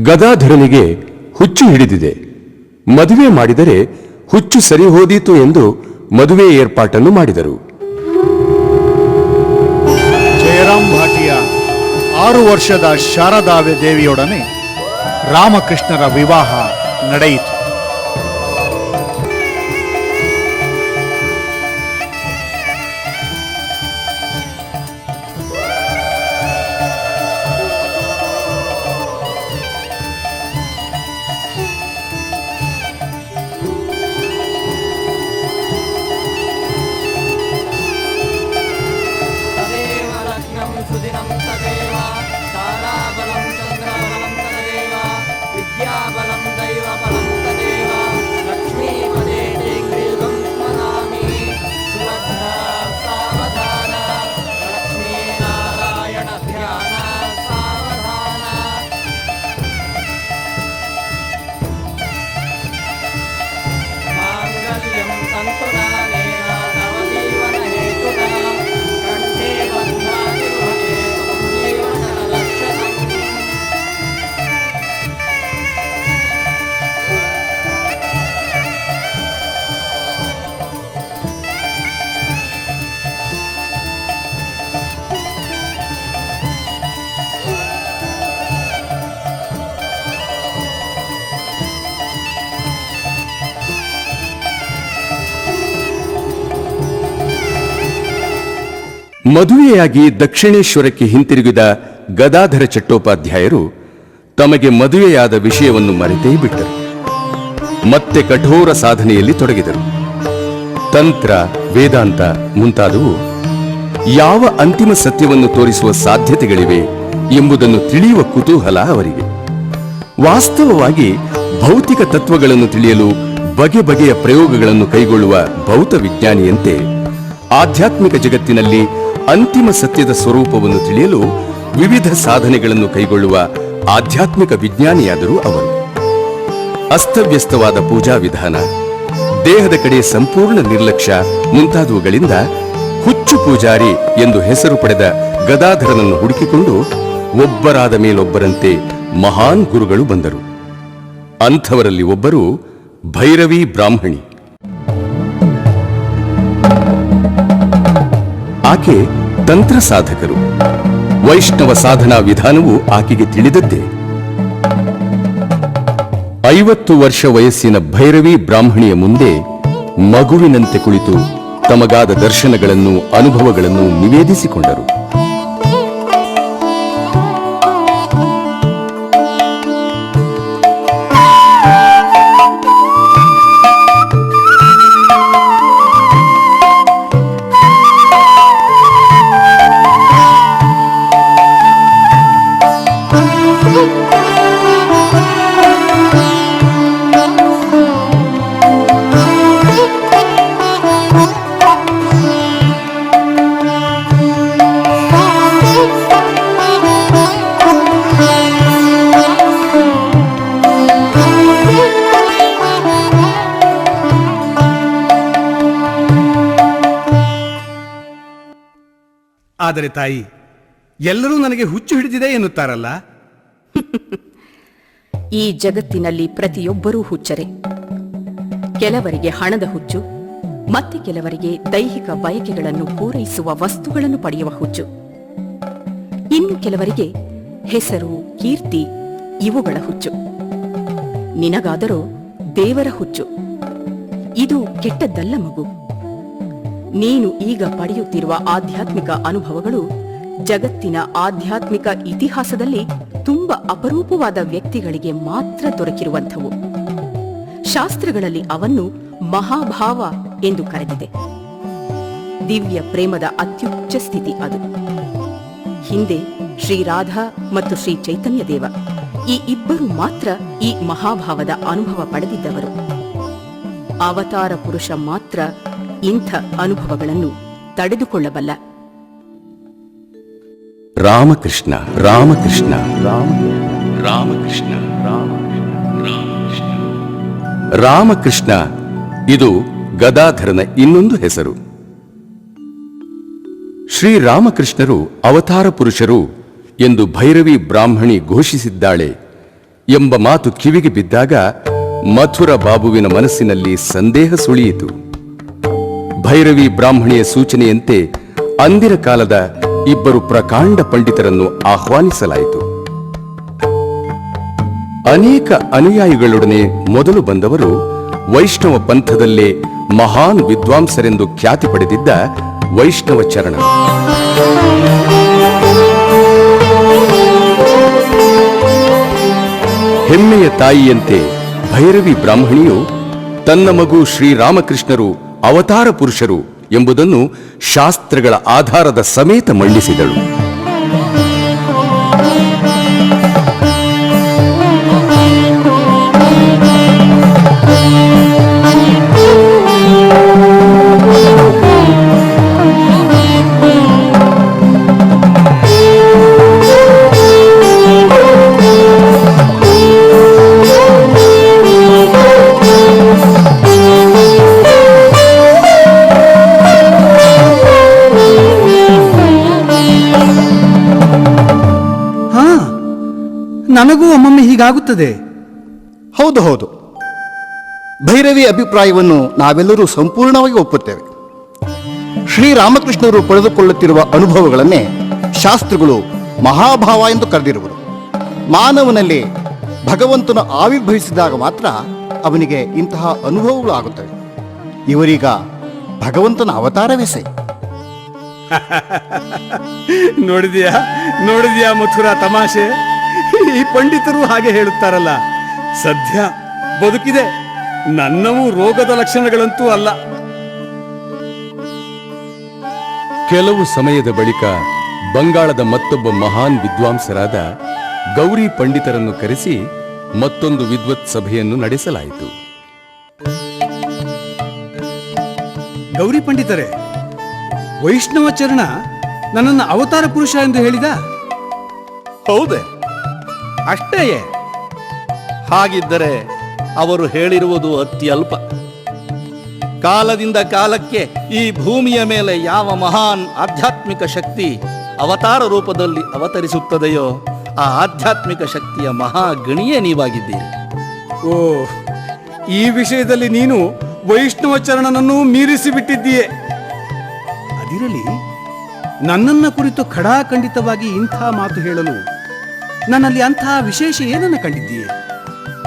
ಗದಾಧರನಿಗೆ ಹುಚ್ಚು ಹಿಡಿದಿದೆ. ಮದುವೆ ಮಾಡಿದರೆ ಹುಚ್ಚು ಸರಿ ಹೋದೀತು ಎಂದು ಮದುವೆ ಏರ್ಪಾಟನ್ನು ಮಾಡಿದರು. ಜಯರಾಮ್ ಭಾಟಿಯ 6 ವರ್ಷದ ಶಾರದಾ ದೇವಿಯೊಡನೆ ರಾಮಕೃಷ್ಣರ ವಿವಾಹ ನಡೆಯಿತು. सुदिनं तदेव ताराबलं चन्द्रबलं तदेव विद्याबलं दैवबलं ಮದುವೆಯಾಗಿ ದಕ್ಷಿಣೇಶ್ವರಕ್ಕೆ ಹಿಂತಿರುಗಿದ ಗದಾಧರ ಚಟ್ಟೋಪಾಧ್ಯಾಯರು ತಮಗೆ ಮದುವೆಯಾದ ವಿಷಯವನ್ನು ಮರೆತೇ ಬಿಟ್ಟರು. ಮತ್ತೆ ಕಠೋರ ಸಾಧನೆಯಲ್ಲಿ ತೊಡಗಿದರು. ತಂತ್ರ, ವೇದಾಂತ ಮುಂತಾದವು ಯಾವ ಅಂತಿಮ ಸತ್ಯವನ್ನು ತೋರಿಸುವ ಸಾಧ್ಯತೆಗಳಿವೆ ಎಂಬುದನ್ನು ತಿಳಿಯುವ ಕುತೂಹಲ ಅವರಿಗೆ. ವಾಸ್ತವವಾಗಿ ಭೌತಿಕ ತತ್ವಗಳನ್ನು ತಿಳಿಯಲು ಬಗೆ ಬಗೆಯ ಪ್ರಯೋಗಗಳನ್ನು ಕೈಗೊಳ್ಳುವ ಭೌತ ವಿಜ್ಞಾನಿಯಂತೆ ಆಧ್ಯಾತ್ಮಿಕ ಜಗತ್ತಿನಲ್ಲಿ ಅಂತಿಮ ಸತ್ಯದ ಸ್ವರೂಪವನ್ನು ತಿಳಿಯಲು ವಿವಿಧ ಸಾಧನೆಗಳನ್ನು ಕೈಗೊಳ್ಳುವ ಆಧ್ಯಾತ್ಮಿಕ ವಿಜ್ಞಾನಿಯಾದರು ಅವರು. ಅಸ್ತವ್ಯಸ್ತವಾದ ಪೂಜಾ ವಿಧಾನ, ದೇಹದ ಕಡೆ ಸಂಪೂರ್ಣ ನಿರ್ಲಕ್ಷ್ಯ ಮುಂತಾದವುಗಳಿಂದ ಹುಚ್ಚು ಪೂಜಾರಿ ಎಂದು ಹೆಸರು ಪಡೆದ ಗದಾಧರನನ್ನು ಹುಡುಕಿಕೊಂಡು ಒಬ್ಬರಾದ ಮೇಲೊಬ್ಬರಂತೆ ಮಹಾನ್ ಗುರುಗಳು ಬಂದರು. ಅಂಥವರಲ್ಲಿ ಒಬ್ಬರು ಭೈರವಿ ಬ್ರಾಹ್ಮಣಿ. ಆಕೆ ತಂತ್ರ ಸಾಧಕರು. ವೈಷ್ಣವ ಸಾಧನಾ ವಿಧಾನವು ಆಕೆಗೆ ತಿಳಿದದ್ದೇ. 50 ವರ್ಷ ವಯಸ್ಸಿನ ಭೈರವಿ ಬ್ರಾಹ್ಮಣಿಯ ಮುಂದೆ ಮಗುವಿನಂತೆ ಕುಳಿತು ತಮಗಾದ ದರ್ಶನಗಳನ್ನು, ಅನುಭವಗಳನ್ನು ನಿವೇದಿಸಿಕೊಂಡರು. ಆದರೆ ತಾಯಿ, ಎಲ್ಲರೂ ನನಗೆ ಹುಚ್ಚು ಹಿಡಿದಿದೆ ಎನ್ನುತ್ತಾರಲ್ಲ. ಈ ಜಗತ್ತಿನಲ್ಲಿ ಪ್ರತಿಯೊಬ್ಬರೂ ಹುಚ್ಚರೇ. ಕೆಲವರಿಗೆ ಹಣದ ಹುಚ್ಚು, ಮತ್ತೆ ಕೆಲವರಿಗೆ ದೈಹಿಕ ಬಯಕೆಗಳನ್ನು ಪೂರೈಸುವ ವಸ್ತುಗಳನ್ನು ಪಡೆಯುವ ಹುಚ್ಚು, ಇನ್ನು ಕೆಲವರಿಗೆ ಹೆಸರು, ಕೀರ್ತಿ ಇವುಗಳ ಹುಚ್ಚು. ನಿನಗಾದರೂ ದೇವರ ಹುಚ್ಚು. ಇದು ಕೆಟ್ಟದ್ದಲ್ಲ ಮಗು. ನೀನು ಈಗ ಪಡೆಯುತ್ತಿರುವ ಆಧ್ಯಾತ್ಮಿಕ ಅನುಭವಗಳು ಜಗತ್ತಿನ ಆಧ್ಯಾತ್ಮಿಕ ಇತಿಹಾಸದಲ್ಲಿ ತುಂಬಾ ಅಪರೂಪವಾದ ವ್ಯಕ್ತಿಗಳಿಗೆ ಮಾತ್ರ ದೊರಕಿರುವಂಥವು. ಶಾಸ್ತ್ರಗಳಲ್ಲಿ ಅವನ್ನು ಮಹಾಭಾವ ಎಂದು ಕರೆದಿದೆ. ದಿವ್ಯ ಪ್ರೇಮದ ಅತ್ಯುಚ್ಚ ಸ್ಥಿತಿ ಅದು. ಹಿಂದೆ ಶ್ರೀ ರಾಧಾ ಮತ್ತು ಶ್ರೀ ಚೈತನ್ಯ ದೇವ ಈ ಇಬ್ಬರು ಮಾತ್ರ ಈ ಮಹಾಭಾವದ ಅನುಭವ ಪಡೆದಿದ್ದವರು. ಅವತಾರ ಪುರುಷ ಮಾತ್ರ ಇಂಥ ಅನುಭವಗಳನ್ನು ತಡೆದುಕೊಳ್ಳಬಲ್ಲ. ರಾಮಕೃಷ್ಣ ರಾಮಕೃಷ್ಣ ರಾಮಕೃಷ್ಣ ರಾಮಕೃಷ್ಣ ರಾಮಕೃಷ್ಣ ಇದು ಗದಾಧರನ ಇನ್ನೊಂದು ಹೆಸರು. ಶ್ರೀರಾಮಕೃಷ್ಣರು ಅವತಾರ ಪುರುಷರು ಎಂದು ಭೈರವಿ ಬ್ರಾಹ್ಮಣಿ ಘೋಷಿಸಿದ್ದಾಳೆ ಎಂಬ ಮಾತು ಕಿವಿಗೆ ಬಿದ್ದಾಗ ಮಥುರ ಬಾಬುವಿನ ಮನಸ್ಸಿನಲ್ಲಿ ಸಂದೇಹ ಸುಳಿಯಿತು. ಭೈರವಿ ಬ್ರಾಹ್ಮಣಿಯ ಸೂಚನೆಯಂತೆ ಅಂದಿನ ಕಾಲದ ಇಬ್ಬರು ಪ್ರಕಾಂಡ ಪಂಡಿತರನ್ನು ಆಹ್ವಾನಿಸಲಾಯಿತು. ಅನೇಕ ಅನುಯಾಯಿಗಳೊಡನೆ ಮೊದಲು ಬಂದವರು ವೈಷ್ಣವ ಪಂಥದಲ್ಲೇ ಮಹಾನ್ ವಿದ್ವಾಂಸರೆಂದು ಖ್ಯಾತಿ ಪಡೆದಿದ್ದ ವೈಷ್ಣವ ಚರಣರು. ಹೆಮ್ಮೆಯ ತಾಯಿಯಂತೆ ಭೈರವಿ ಬ್ರಾಹ್ಮಣಿಯು ತನ್ನ ಮಗು ಶ್ರೀರಾಮಕೃಷ್ಣರು ಅವತಾರ ಪುರುಷರು ಎಂಬುದನ್ನು ಶಾಸ್ತ್ರಗಳ ಆಧಾರದ ಸಮೇತ ಮಂಡಿಸಿದಳು. ನನಗೂ ಒಮ್ಮೊಮ್ಮೆ ಹೀಗಾಗುತ್ತದೆ. ಹೌದು ಹೌದು, ಭೈರವಿ ಅಭಿಪ್ರಾಯವನ್ನು ನಾವೆಲ್ಲರೂ ಸಂಪೂರ್ಣವಾಗಿ ಒಪ್ಪುತ್ತೇವೆ. ಶ್ರೀರಾಮಕೃಷ್ಣರು ಪಡೆದುಕೊಳ್ಳುತ್ತಿರುವ ಅನುಭವಗಳನ್ನೇ ಶಾಸ್ತ್ರಗಳು ಮಹಾಭಾವ ಎಂದು ಕರೆದಿರುವರು. ಮಾನವನಲ್ಲಿ ಭಗವಂತನು ಆವಿರ್ಭವಿಸಿದಾಗ ಮಾತ್ರ ಅವನಿಗೆ ಇಂತಹ ಅನುಭವಗಳು ಆಗುತ್ತವೆ. ಇವರೀಗ ಭಗವಂತನ ಅವತಾರವೇ ಸೈ. ನೋಡಿದ್ಯಾ ನೋಡಿದ್ಯಾ ಮಥುರಾ ತಮಾಷೆ? ಈ ಪಂಡಿತರು ಹಾಗೆ ಹೇಳುತ್ತಾರಲ್ಲ. ಸದ್ಯ ಬದುಕಿದೆ, ನನ್ನವೂ ರೋಗದ ಲಕ್ಷಣಗಳಂತೂ ಅಲ್ಲ. ಕೆಲವು ಸಮಯದ ಬಳಿಕ ಬಂಗಾಳದ ಮತ್ತೊಬ್ಬ ಮಹಾನ್ ವಿದ್ವಾಂಸರಾದ ಗೌರಿ ಪಂಡಿತರನ್ನು ಕರೆಸಿ ಮತ್ತೊಂದು ವಿದ್ವತ್ ಸಭೆಯನ್ನು ನಡೆಸಲಾಯಿತು. ಗೌರಿ ಪಂಡಿತರೇ, ವೈಷ್ಣವ ಚರಣ ನನ್ನನ್ನು ಅವತಾರ ಪುರುಷ ಎಂದು ಹೇಳಿದ? ಹೌದೇ? ಅಷ್ಟೇಯೇ? ಹಾಗಿದ್ದರೆ ಅವರು ಹೇಳಿರುವುದು ಅತ್ಯಲ್ಪ. ಕಾಲದಿಂದ ಕಾಲಕ್ಕೆ ಈ ಭೂಮಿಯ ಮೇಲೆ ಯಾವ ಮಹಾನ್ ಆಧ್ಯಾತ್ಮಿಕ ಶಕ್ತಿ ಅವತಾರ ರೂಪದಲ್ಲಿ ಅವತರಿಸುತ್ತದೆಯೋ ಆ ಆಧ್ಯಾತ್ಮಿಕ ಶಕ್ತಿಯ ಮಹಾಗಣಿಯೇ ನೀವಾಗಿದ್ದೀರಿ. ಓ, ಈ ವಿಷಯದಲ್ಲಿ ನೀನು ವೈಷ್ಣವ ಚರಣನನ್ನು ಮೀರಿಸಿ ಬಿಟ್ಟಿದ್ದೀಯೆ. ಅದಿರಲಿ, ನನ್ನನ್ನ ಕುರಿತು ಖಡಾಖಂಡಿತವಾಗಿ ಇಂಥ ಮಾತು ಹೇಳಲು ನನ್ನಲ್ಲಿ ಅಂಥ ವಿಶೇಷ ಏನನ್ನು ಕಂಡಿದ್ದೀಯೆ?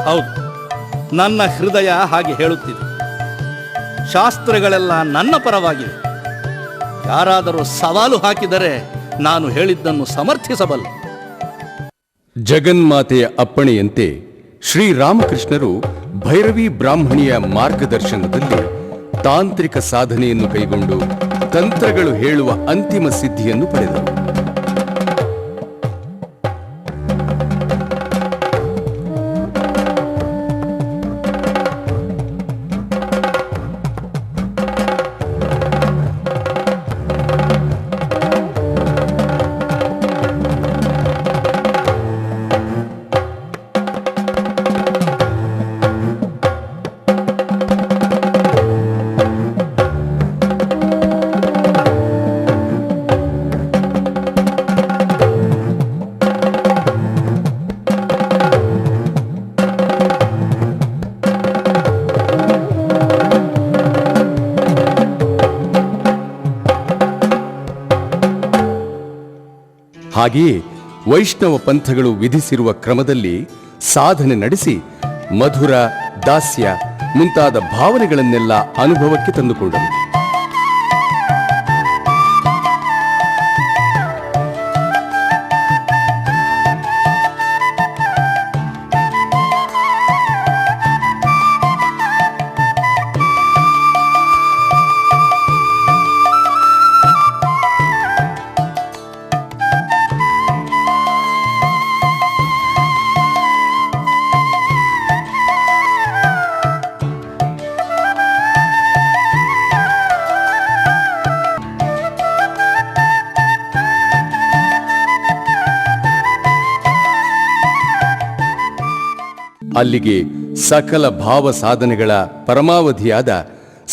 ಹೌದು, ನನ್ನ ಹೃದಯ ಹಾಗೆ ಹೇಳುತ್ತಿದೆ. ಶಾಸ್ತ್ರಗಳೆಲ್ಲ ನನ್ನ ಪರವಾಗಿವೆ. ಯಾರಾದರೂ ಸವಾಲು ಹಾಕಿದರೆ ನಾನು ಹೇಳಿದ್ದನ್ನು ಸಮರ್ಥಿಸಬಲ್ಲೆ. ಜಗನ್ಮಾತೆಯ ಅಪ್ಪಣೆಯಂತೆ ಶ್ರೀರಾಮಕೃಷ್ಣರು ಭೈರವಿ ಬ್ರಾಹ್ಮಣಿಯ ಮಾರ್ಗದರ್ಶನದಲ್ಲಿ ತಾಂತ್ರಿಕ ಸಾಧನೆಯನ್ನು ಕೈಗೊಂಡು ತಂತ್ರಗಳು ಹೇಳುವ ಅಂತಿಮ ಸಿದ್ಧಿಯನ್ನು ಪಡೆದರು. ಹಾಗೆಯೇ ವೈಷ್ಣವ ಪಂಥಗಳು ವಿಧಿಸಿರುವ ಕ್ರಮದಲ್ಲಿ ಸಾಧನೆ ನಡೆಸಿ ಮಧುರ, ದಾಸ್ಯ ಮುಂತಾದ ಭಾವನೆಗಳನ್ನೆಲ್ಲ ಅನುಭವಕ್ಕೆ ತಂದುಕೊಂಡರು. ಅಲ್ಲಿಗೆ ಸಕಲ ಭಾವ ಸಾಧನೆಗಳ ಪರಮಾವಧಿಯಾದ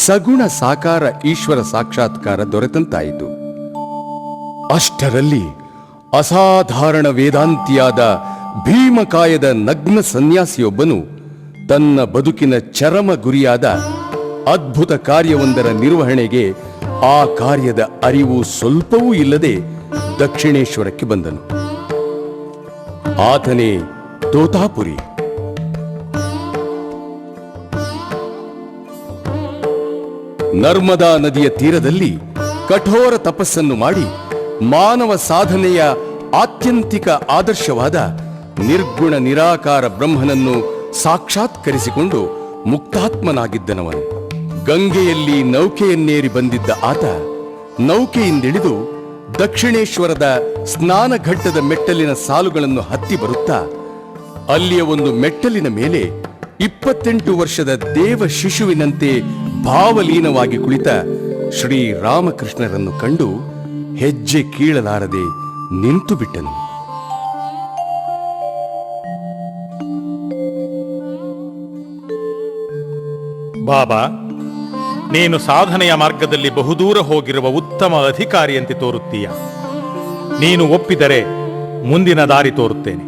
ಸಗುಣ ಸಾಕಾರ ಈಶ್ವರ ಸಾಕ್ಷಾತ್ಕಾರ ದೊರೆತಂತಾಯಿತು. ಅಷ್ಟರಲ್ಲಿ ಅಸಾಧಾರಣ ವೇದಾಂತಿಯಾದ ಭೀಮಕಾಯದ ನಗ್ನ ಸನ್ಯಾಸಿಯೊಬ್ಬನು ತನ್ನ ಬದುಕಿನ ಚರಮ ಗುರಿಯಾದ ಅದ್ಭುತ ಕಾರ್ಯವೊಂದರ ನಿರ್ವಹಣೆಗೆ ಆ ಕಾರ್ಯದ ಅರಿವು ಸ್ವಲ್ಪವೂ ಇಲ್ಲದೆ ದಕ್ಷಿಣೇಶ್ವರಕ್ಕೆ ಬಂದನು. ಆತನೇ ತೋತಾಪುರಿ. ನರ್ಮದಾ ನದಿಯ ತೀರದಲ್ಲಿ ಕಠೋರ ತಪಸ್ಸನ್ನು ಮಾಡಿ ಮಾನವ ಸಾಧನೆಯ ಆತ್ಯಂತಿಕ ಆದರ್ಶವಾದ ನಿರ್ಗುಣ ನಿರಾಕಾರ ಬ್ರಹ್ಮನನ್ನು ಸಾಕ್ಷಾತ್ಕರಿಸಿಕೊಂಡು ಮುಕ್ತಾತ್ಮನಾಗಿದ್ದನವನು. ಗಂಗೆಯಲ್ಲಿ ನೌಕೆಯನ್ನೇರಿ ಬಂದಿದ್ದ ಆತ ನೌಕೆಯಿಂದಿಳಿದು ದಕ್ಷಿಣೇಶ್ವರದ ಸ್ನಾನಘಟ್ಟದ ಮೆಟ್ಟಲಿನ ಸಾಲುಗಳನ್ನು ಹತ್ತಿ ಬರುತ್ತಾ ಅಲ್ಲಿಯ ಒಂದು ಮೆಟ್ಟಲಿನ ಮೇಲೆ 28 ವರ್ಷದ ದೇವ ಶಿಶುವಿನಂತೆ ಭಾವಲೀನವಾಗಿ ಕುಳಿತ ಶ್ರೀರಾಮಕೃಷ್ಣರನ್ನು ಕಂಡು ಹೆಜ್ಜೆ ಕೀಳಲಾರದೆ ನಿಂತು ಬಿಟ್ಟನು. ಬಾಬಾ, ನೀನು ಸಾಧನೆಯ ಮಾರ್ಗದಲ್ಲಿ ಬಹುದೂರ ಹೋಗಿರುವ ಉತ್ತಮ ಅಧಿಕಾರಿಯಂತೆ ತೋರುತ್ತೀಯ. ನೀನು ಒಪ್ಪಿದರೆ ಮುಂದಿನ ದಾರಿ ತೋರುತ್ತೇನೆ,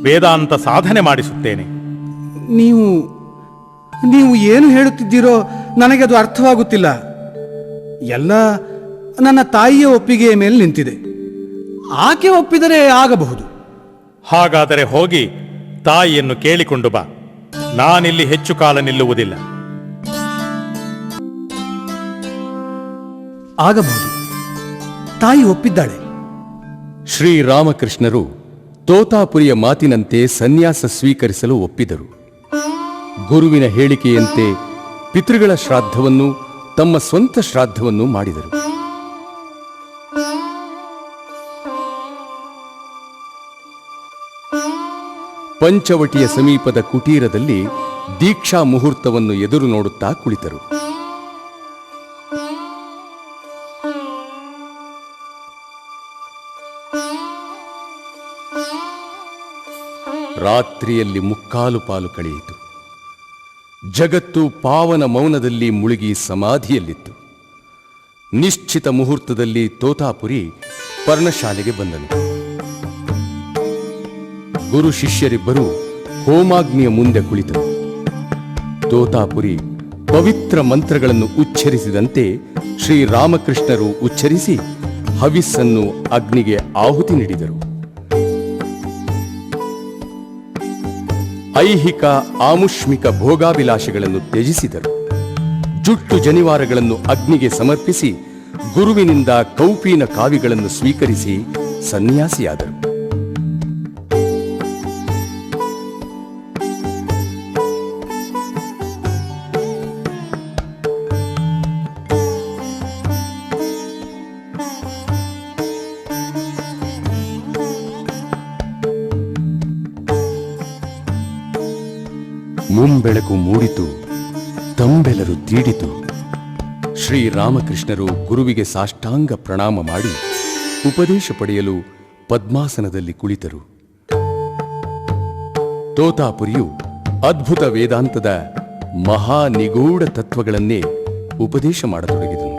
ವೇದಾಂತ ಸಾಧನೆ ಮಾಡಿಸುತ್ತೇನೆ. ನೀವು ಏನು ಹೇಳುತ್ತಿದ್ದೀರೋ ನನಗೆ ಅದು ಅರ್ಥವಾಗುತ್ತಿಲ್ಲ. ಎಲ್ಲ ನನ್ನ ತಾಯಿಯ ಒಪ್ಪಿಗೆಯ ಮೇಲೆ ನಿಂತಿದೆ. ಆಕೆ ಒಪ್ಪಿದರೆ ಆಗಬಹುದು. ಹಾಗಾದರೆ ಹೋಗಿ ತಾಯಿಯನ್ನು ಕೇಳಿಕೊಂಡು ಬಾ. ನಾನಿಲ್ಲಿ ಹೆಚ್ಚು ಕಾಲ ನಿಲ್ಲುವುದಿಲ್ಲ. ಆಗಬಹುದು. ತಾಯಿ ಒಪ್ಪಿದ್ದಾಳೆ. ಶ್ರೀರಾಮಕೃಷ್ಣರು ತೋತಾಪುರಿಯ ಮಾತಿನಂತೆ ಸನ್ಯಾಸ ಸ್ವೀಕರಿಸಲು ಒಪ್ಪಿದರು. ಗುರುವಿನ ಹೇಳಿಕೆಯಂತೆ ಪಿತೃಗಳ ಶ್ರಾದ್ದವನ್ನು ತಮ್ಮ ಸ್ವಂತ ಶ್ರಾದ್ದವನ್ನು ಮಾಡಿದರು. ಪಂಚವಟಿಯ ಸಮೀಪದ ಕುಟೀರದಲ್ಲಿ ದೀಕ್ಷಾ ಮುಹೂರ್ತವನ್ನು ಎದುರು ನೋಡುತ್ತಾ ಕುಳಿತರು. ರಾತ್ರಿಯಲ್ಲಿ ಮುಕ್ಕಾಲು ಪಾಲು ಕಳೆಯಿತು. ಜಗತ್ತು ಪಾವನ ಮೌನದಲ್ಲಿ ಮುಳುಗಿ ಸಮಾಧಿಯಲ್ಲಿತ್ತು. ನಿಶ್ಚಿತ ಮುಹೂರ್ತದಲ್ಲಿ ತೋತಾಪುರಿ ಪರ್ಣಶಾಲೆಗೆ ಬಂದನು. ಗುರು ಶಿಷ್ಯರಿಬ್ಬರು ಹೋಮಾಗ್ನಿಯ ಮುಂದೆ ಕುಳಿತರು. ತೋತಾಪುರಿ ಪವಿತ್ರ ಮಂತ್ರಗಳನ್ನು ಉಚ್ಚರಿಸಿದಂತೆ ಶ್ರೀರಾಮಕೃಷ್ಣರು ಉಚ್ಚರಿಸಿ ಹವಿಸ್ಸನ್ನು ಅಗ್ನಿಗೆ ಆಹುತಿ ನೀಡಿದರು. ಐಹಿಕ ಆಮುಷ್ಮಿಕ ಭೋಗಾಭಿಲಾಷೆಗಳನ್ನು ತ್ಯಜಿಸಿದರು. ಜುಟ್ಟು ಜನಿವಾರಗಳನ್ನು ಅಗ್ನಿಗೆ ಸಮರ್ಪಿಸಿ ಗುರುವಿನಿಂದ ಕೌಪೀನ ಕಾವಿಗಳನ್ನು ಸ್ವೀಕರಿಸಿ ಸನ್ಯಾಸಿಯಾದರು. ಮುಂಬೆಳಕು ಮೂಡಿತು, ತಂಬೆಲರು ತೀಡಿತು. ಶ್ರೀರಾಮಕೃಷ್ಣರು ಗುರುವಿಗೆ ಸಾಷ್ಟಾಂಗ ಪ್ರಣಾಮ ಮಾಡಿ ಉಪದೇಶ ಪಡೆಯಲು ಪದ್ಮಾಸನದಲ್ಲಿ ಕುಳಿತರು. ತೋತಾಪುರಿಯು ಅದ್ಭುತ ವೇದಾಂತದ ಮಹಾ ನಿಗೂಢ ತತ್ವಗಳನ್ನೇ ಉಪದೇಶ ಮಾಡತೊಡಗಿದನು.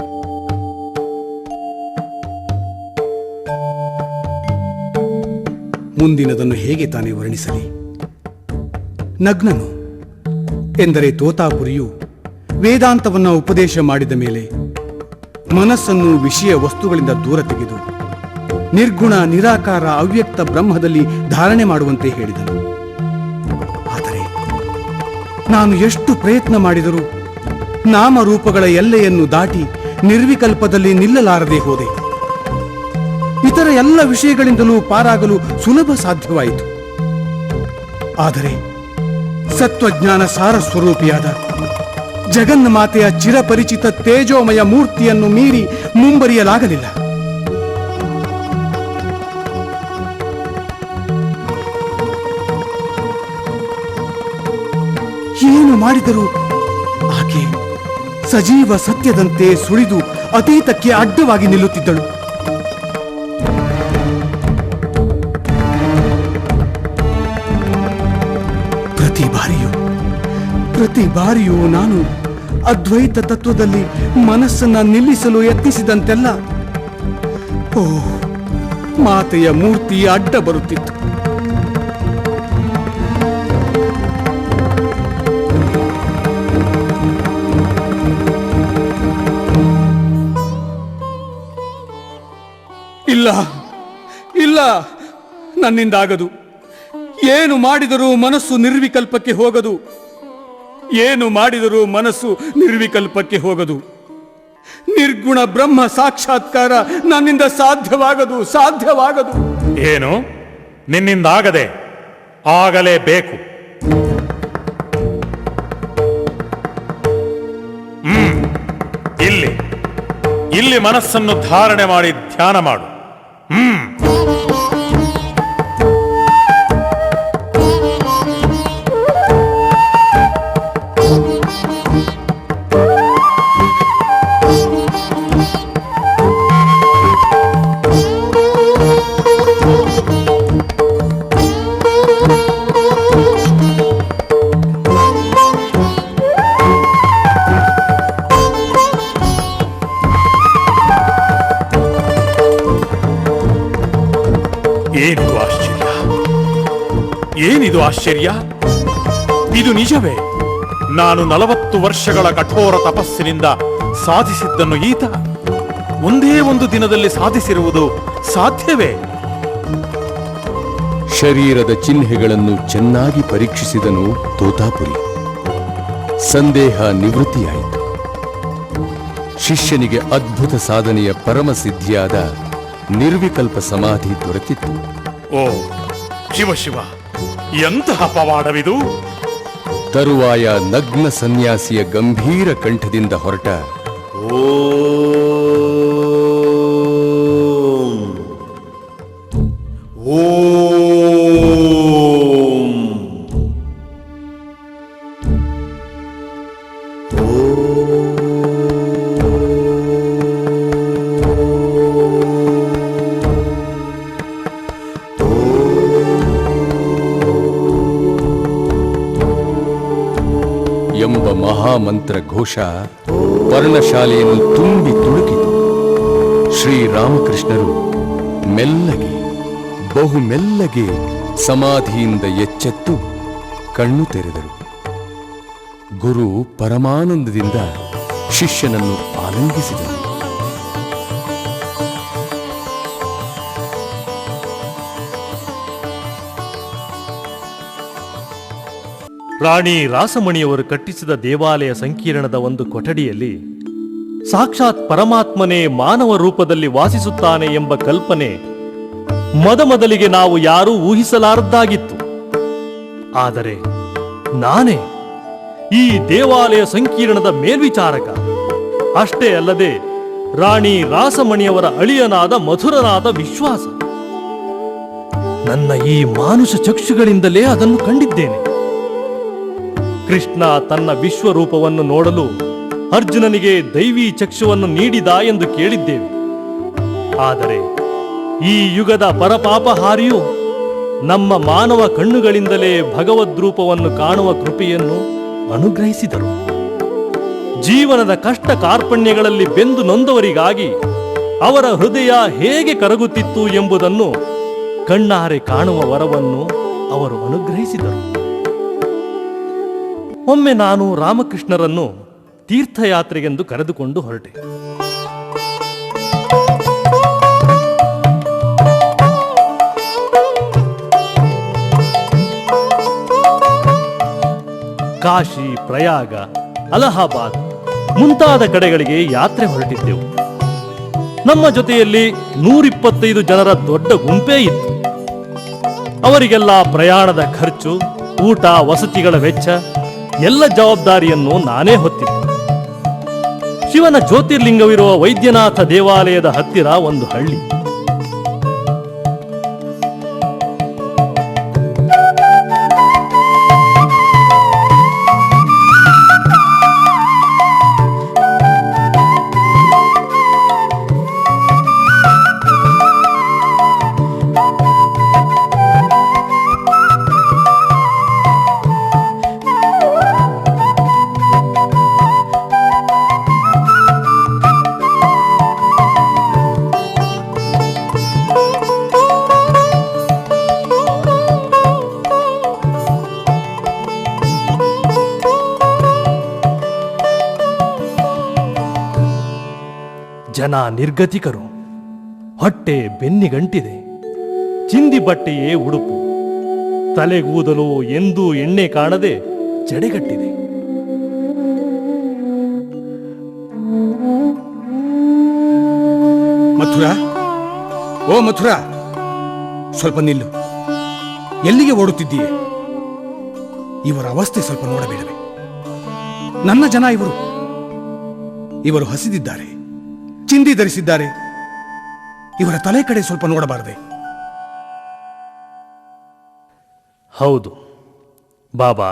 ಮುಂದಿನದನ್ನು ಹೇಗೆ ತಾನೇ ವರ್ಣಿಸಲಿ? ನಗ್ನನು ಎಂದರೆ ತೋತಾಪುರಿಯು ವೇದಾಂತವನ್ನು ಉಪದೇಶ ಮಾಡಿದ ಮೇಲೆ ಮನಸ್ಸನ್ನು ವಿಷಯ ವಸ್ತುಗಳಿಂದ ದೂರ ತೆಗೆದು ನಿರ್ಗುಣ ನಿರಾಕಾರ ಅವ್ಯಕ್ತ ಬ್ರಹ್ಮದಲ್ಲಿ ಧಾರಣೆ ಮಾಡುವಂತೆ ಹೇಳಿದನು. ಆದರೆ ನಾನು ಎಷ್ಟು ಪ್ರಯತ್ನ ಮಾಡಿದರೂ ನಾಮರೂಪಗಳ ಎಲ್ಲೆಯನ್ನು ದಾಟಿ ನಿರ್ವಿಕಲ್ಪದಲ್ಲಿ ನಿಲ್ಲಲಾರದೆ ಹೋದೆ. ಇತರ ಎಲ್ಲ ವಿಷಯಗಳಿಂದಲೂ ಪಾರಾಗಲು ಸುಲಭ ಸಾಧ್ಯವಾಯಿತು. ಆದರೆ ಸತ್ವಜ್ಞಾನ ಸಾರ ಸ್ವರೂಪಿಯಾದ ಜಗನ್ಮಾತೆಯ ಚಿರಪರಿಚಿತ ತೇಜೋಮಯ ಮೂರ್ತಿಯನ್ನು ಮೀರಿ ಮುಂಬರಿಯಲಾಗಲಿಲ್ಲ. ಏನು ಮಾಡಿದರೂ ಆಕೆ ಸಜೀವ ಸತ್ಯದಂತೆ ಸುಳಿದು ಅತೀತಕ್ಕೆ ಅಡ್ಡವಾಗಿ ನಿಲ್ಲುತ್ತಿದ್ದಳು. ಪ್ರತಿ ಬಾರಿಯೂ ನಾನು ಅದ್ವೈತ ತತ್ವದಲ್ಲಿ ಮನಸ್ಸನ್ನ ನಿಲ್ಲಿಸಲು ಯತ್ನಿಸಿದಂತೆಲ್ಲ ಮಾತೆಯ ಮೂರ್ತಿ ಅಡ್ಡ ಬರುತ್ತಿತ್ತು. ಇಲ್ಲ ಇಲ್ಲ, ನನ್ನಿಂದಾಗದು. ಏನು ಮಾಡಿದರೂ ಮನಸ್ಸು ನಿರ್ವಿಕಲ್ಪಕ್ಕೆ ಹೋಗದು. ಏನು ಮಾಡಿದರೂ ಮನಸ್ಸು ನಿರ್ವಿಕಲ್ಪಕ್ಕೆ ಹೋಗದು. ನಿರ್ಗುಣ ಬ್ರಹ್ಮ ಸಾಕ್ಷಾತ್ಕಾರ ನನ್ನಿಂದ ಸಾಧ್ಯವಾಗದು. ಏನು? ನಿನ್ನಿಂದಾಗದೆ? ಆಗಲೇಬೇಕು. ಇಲ್ಲಿ ಮನಸ್ಸನ್ನು ಧಾರಣೆ ಮಾಡಿ ಧ್ಯಾನ ಮಾಡು. ಏನಿದು ಆಶ್ಚರ್ಯ? ಇದು ನಿಜವೇ? ನಾನು 40 ವರ್ಷಗಳ ಕಠೋರ ತಪಸ್ಸಿನಿಂದ ಸಾಧಿಸಿದ್ದನ್ನು ಈತ ಒಂದೇ ಒಂದು ದಿನದಲ್ಲಿ ಸಾಧಿಸಿರುವುದು ಸಾಧ್ಯವೇ? ಶರೀರದ ಚಿಹ್ನೆಗಳನ್ನು ಚೆನ್ನಾಗಿ ಪರೀಕ್ಷಿಸಿದನು ತೋತಾಪುರಿ. ಸಂದೇಹ ನಿವೃತ್ತಿಯಾಯಿತು. ಶಿಷ್ಯನಿಗೆ ಅದ್ಭುತ ಸಾಧನೆಯ ಪರಮ ಸಿದ್ಧಿಯಾದ ನಿರ್ವಿಕಲ್ಪ ಸಮಾಧಿ ದೊರೆತಿತ್ತು. ಓ ಶಿವ ಶಿವ, ಎಂತಹ ಪವಾಡವಿದು! ತರುವಾಯ ನಗ್ನ ಸನ್ಯಾಸಿಯ ಗಂಭೀರ ಕಂಠದಿಂದ ಹೊರಟ ಎಂಬ ಮಹಾಮಂತ್ರ ಘೋಷ ಪರ್ಣಶಾಲೆಯನ್ನು ತುಂಬಿ ತುಳುಕಿತು. ಶ್ರೀರಾಮಕೃಷ್ಣರು ಮೆಲ್ಲಗೆ, ಬಹುಮೆಲ್ಲಗೆ ಸಮಾಧಿಯಿಂದ ಎಚ್ಚೆತ್ತು ಕಣ್ಣು ತೆರೆದರು. ಗುರು ಪರಮಾನಂದದಿಂದ ಶಿಷ್ಯನನ್ನು ಆಲಿಂಗಿಸಿದರು. ರಾಣಿ ರಾಸಮಣಿಯವರು ಕಟ್ಟಿಸಿದ ದೇವಾಲಯ ಸಂಕೀರ್ಣದ ಒಂದು ಕೊಠಡಿಯಲ್ಲಿ ಸಾಕ್ಷಾತ್ ಪರಮಾತ್ಮನೇ ಮಾನವ ರೂಪದಲ್ಲಿ ವಾಸಿಸುತ್ತಾನೆ ಎಂಬ ಕಲ್ಪನೆ ಮೊದಲಿಗೆ ನಾವು ಯಾರೂ ಊಹಿಸಲಾರದ್ದಾಗಿತ್ತು. ಆದರೆ ನಾನೇ ಈ ದೇವಾಲಯ ಸಂಕೀರ್ಣದ ಮೇಲ್ವಿಚಾರಕ. ಅಷ್ಟೇ ಅಲ್ಲದೆ ರಾಣಿ ರಾಸಮಣಿಯವರ ಅಳಿಯನಾದ ಮಧುರನಾದ ವಿಶ್ವಾಸ. ನನ್ನ ಈ ಮಾನುಷ ಚಕ್ಷುಗಳಿಂದಲೇ ಅದನ್ನು ಕಂಡಿದ್ದೇನೆ. ಕೃಷ್ಣ ತನ್ನ ವಿಶ್ವರೂಪವನ್ನು ನೋಡಲು ಅರ್ಜುನನಿಗೆ ದೈವಿ ಚಕ್ಷುವನ್ನು ನೀಡಿದ ಎಂದು ಕೇಳಿದ್ದೇವೆ. ಆದರೆ ಈ ಯುಗದ ಪರಪಾಪಹಾರಿಯು ನಮ್ಮ ಮಾನವ ಕಣ್ಣುಗಳಿಂದಲೇ ಭಗವದ್ರೂಪವನ್ನು ಕಾಣುವ ಕೃಪೆಯನ್ನು ಅನುಗ್ರಹಿಸಿದರು. ಜೀವನದ ಕಷ್ಟ ಕಾರ್ಪಣ್ಯಗಳಲ್ಲಿ ಬೆಂದು ನೊಂದವರಿಗಾಗಿ ಅವರ ಹೃದಯ ಹೇಗೆ ಕರಗುತ್ತಿತ್ತು ಎಂಬುದನ್ನು ಕಣ್ಣಾರೆ ಕಾಣುವ ವರವನ್ನು ಅವರು ಅನುಗ್ರಹಿಸಿದರು. ಒಮ್ಮೆ ನಾನು ರಾಮಕೃಷ್ಣರನ್ನು ತೀರ್ಥಯಾತ್ರೆಗೆಂದು ಕರೆದುಕೊಂಡು ಹೊರಟೆ. ಕಾಶಿ, ಪ್ರಯಾಗ, ಅಲಹಾಬಾದ್ ಮುಂತಾದ ಕಡೆಗಳಿಗೆ ಯಾತ್ರೆ ಹೊರಟಿದ್ದೆವು. ನಮ್ಮ ಜೊತೆಯಲ್ಲಿ 125 ಜನರ ದೊಡ್ಡ ಗುಂಪೇ ಇತ್ತು. ಅವರಿಗೆಲ್ಲ ಪ್ರಯಾಣದ ಖರ್ಚು, ಊಟ, ವಸತಿಗಳ ವೆಚ್ಚ ಎಲ್ಲ ಜವಾಬ್ದಾರಿಯನ್ನು ನಾನೇ ಹೊತ್ತಿದ್ದೆ. ಶಿವನ ಜ್ಯೋತಿರ್ಲಿಂಗವಿರುವ ವೈದ್ಯನಾಥ ದೇವಾಲಯದ ಹತ್ತಿರ ಒಂದು ಹಳ್ಳಿ. ಜನ ನಿರ್ಗತಿಕರು. ಹೊಟ್ಟೆ ಬೆನ್ನಿಗಂಟಿದೆ. ಚಿಂದಿ ಬಟ್ಟೆಯೇ ಉಡುಪು. ತಲೆಗೂದಲು ಎಂದೂ ಎಣ್ಣೆ ಕಾಣದೆ ಜಡೆಗಟ್ಟಿದೆ. ಮಥುರಾ, ಓ ಮಥುರಾ, ಸ್ವಲ್ಪ ನಿಲ್ಲು. ಎಲ್ಲಿಗೆ ಓಡುತ್ತಿದ್ದೀಯೆ? ಇವರ ಅವಸ್ಥೆ ಸ್ವಲ್ಪ ನೋಡಬೇಡವೆ? ನನ್ನ ಜನ ಇವರು ಹಸಿದಿದ್ದಾರೆ, ಚಿಂದಿ ಧರಿಸಿದ್ದಾರೆ. ಇವರ ತಲೆ ಕಡೆ ಸ್ವಲ್ಪ ನೋಡಬಾರದೆ? ಹೌದು ಬಾಬಾ,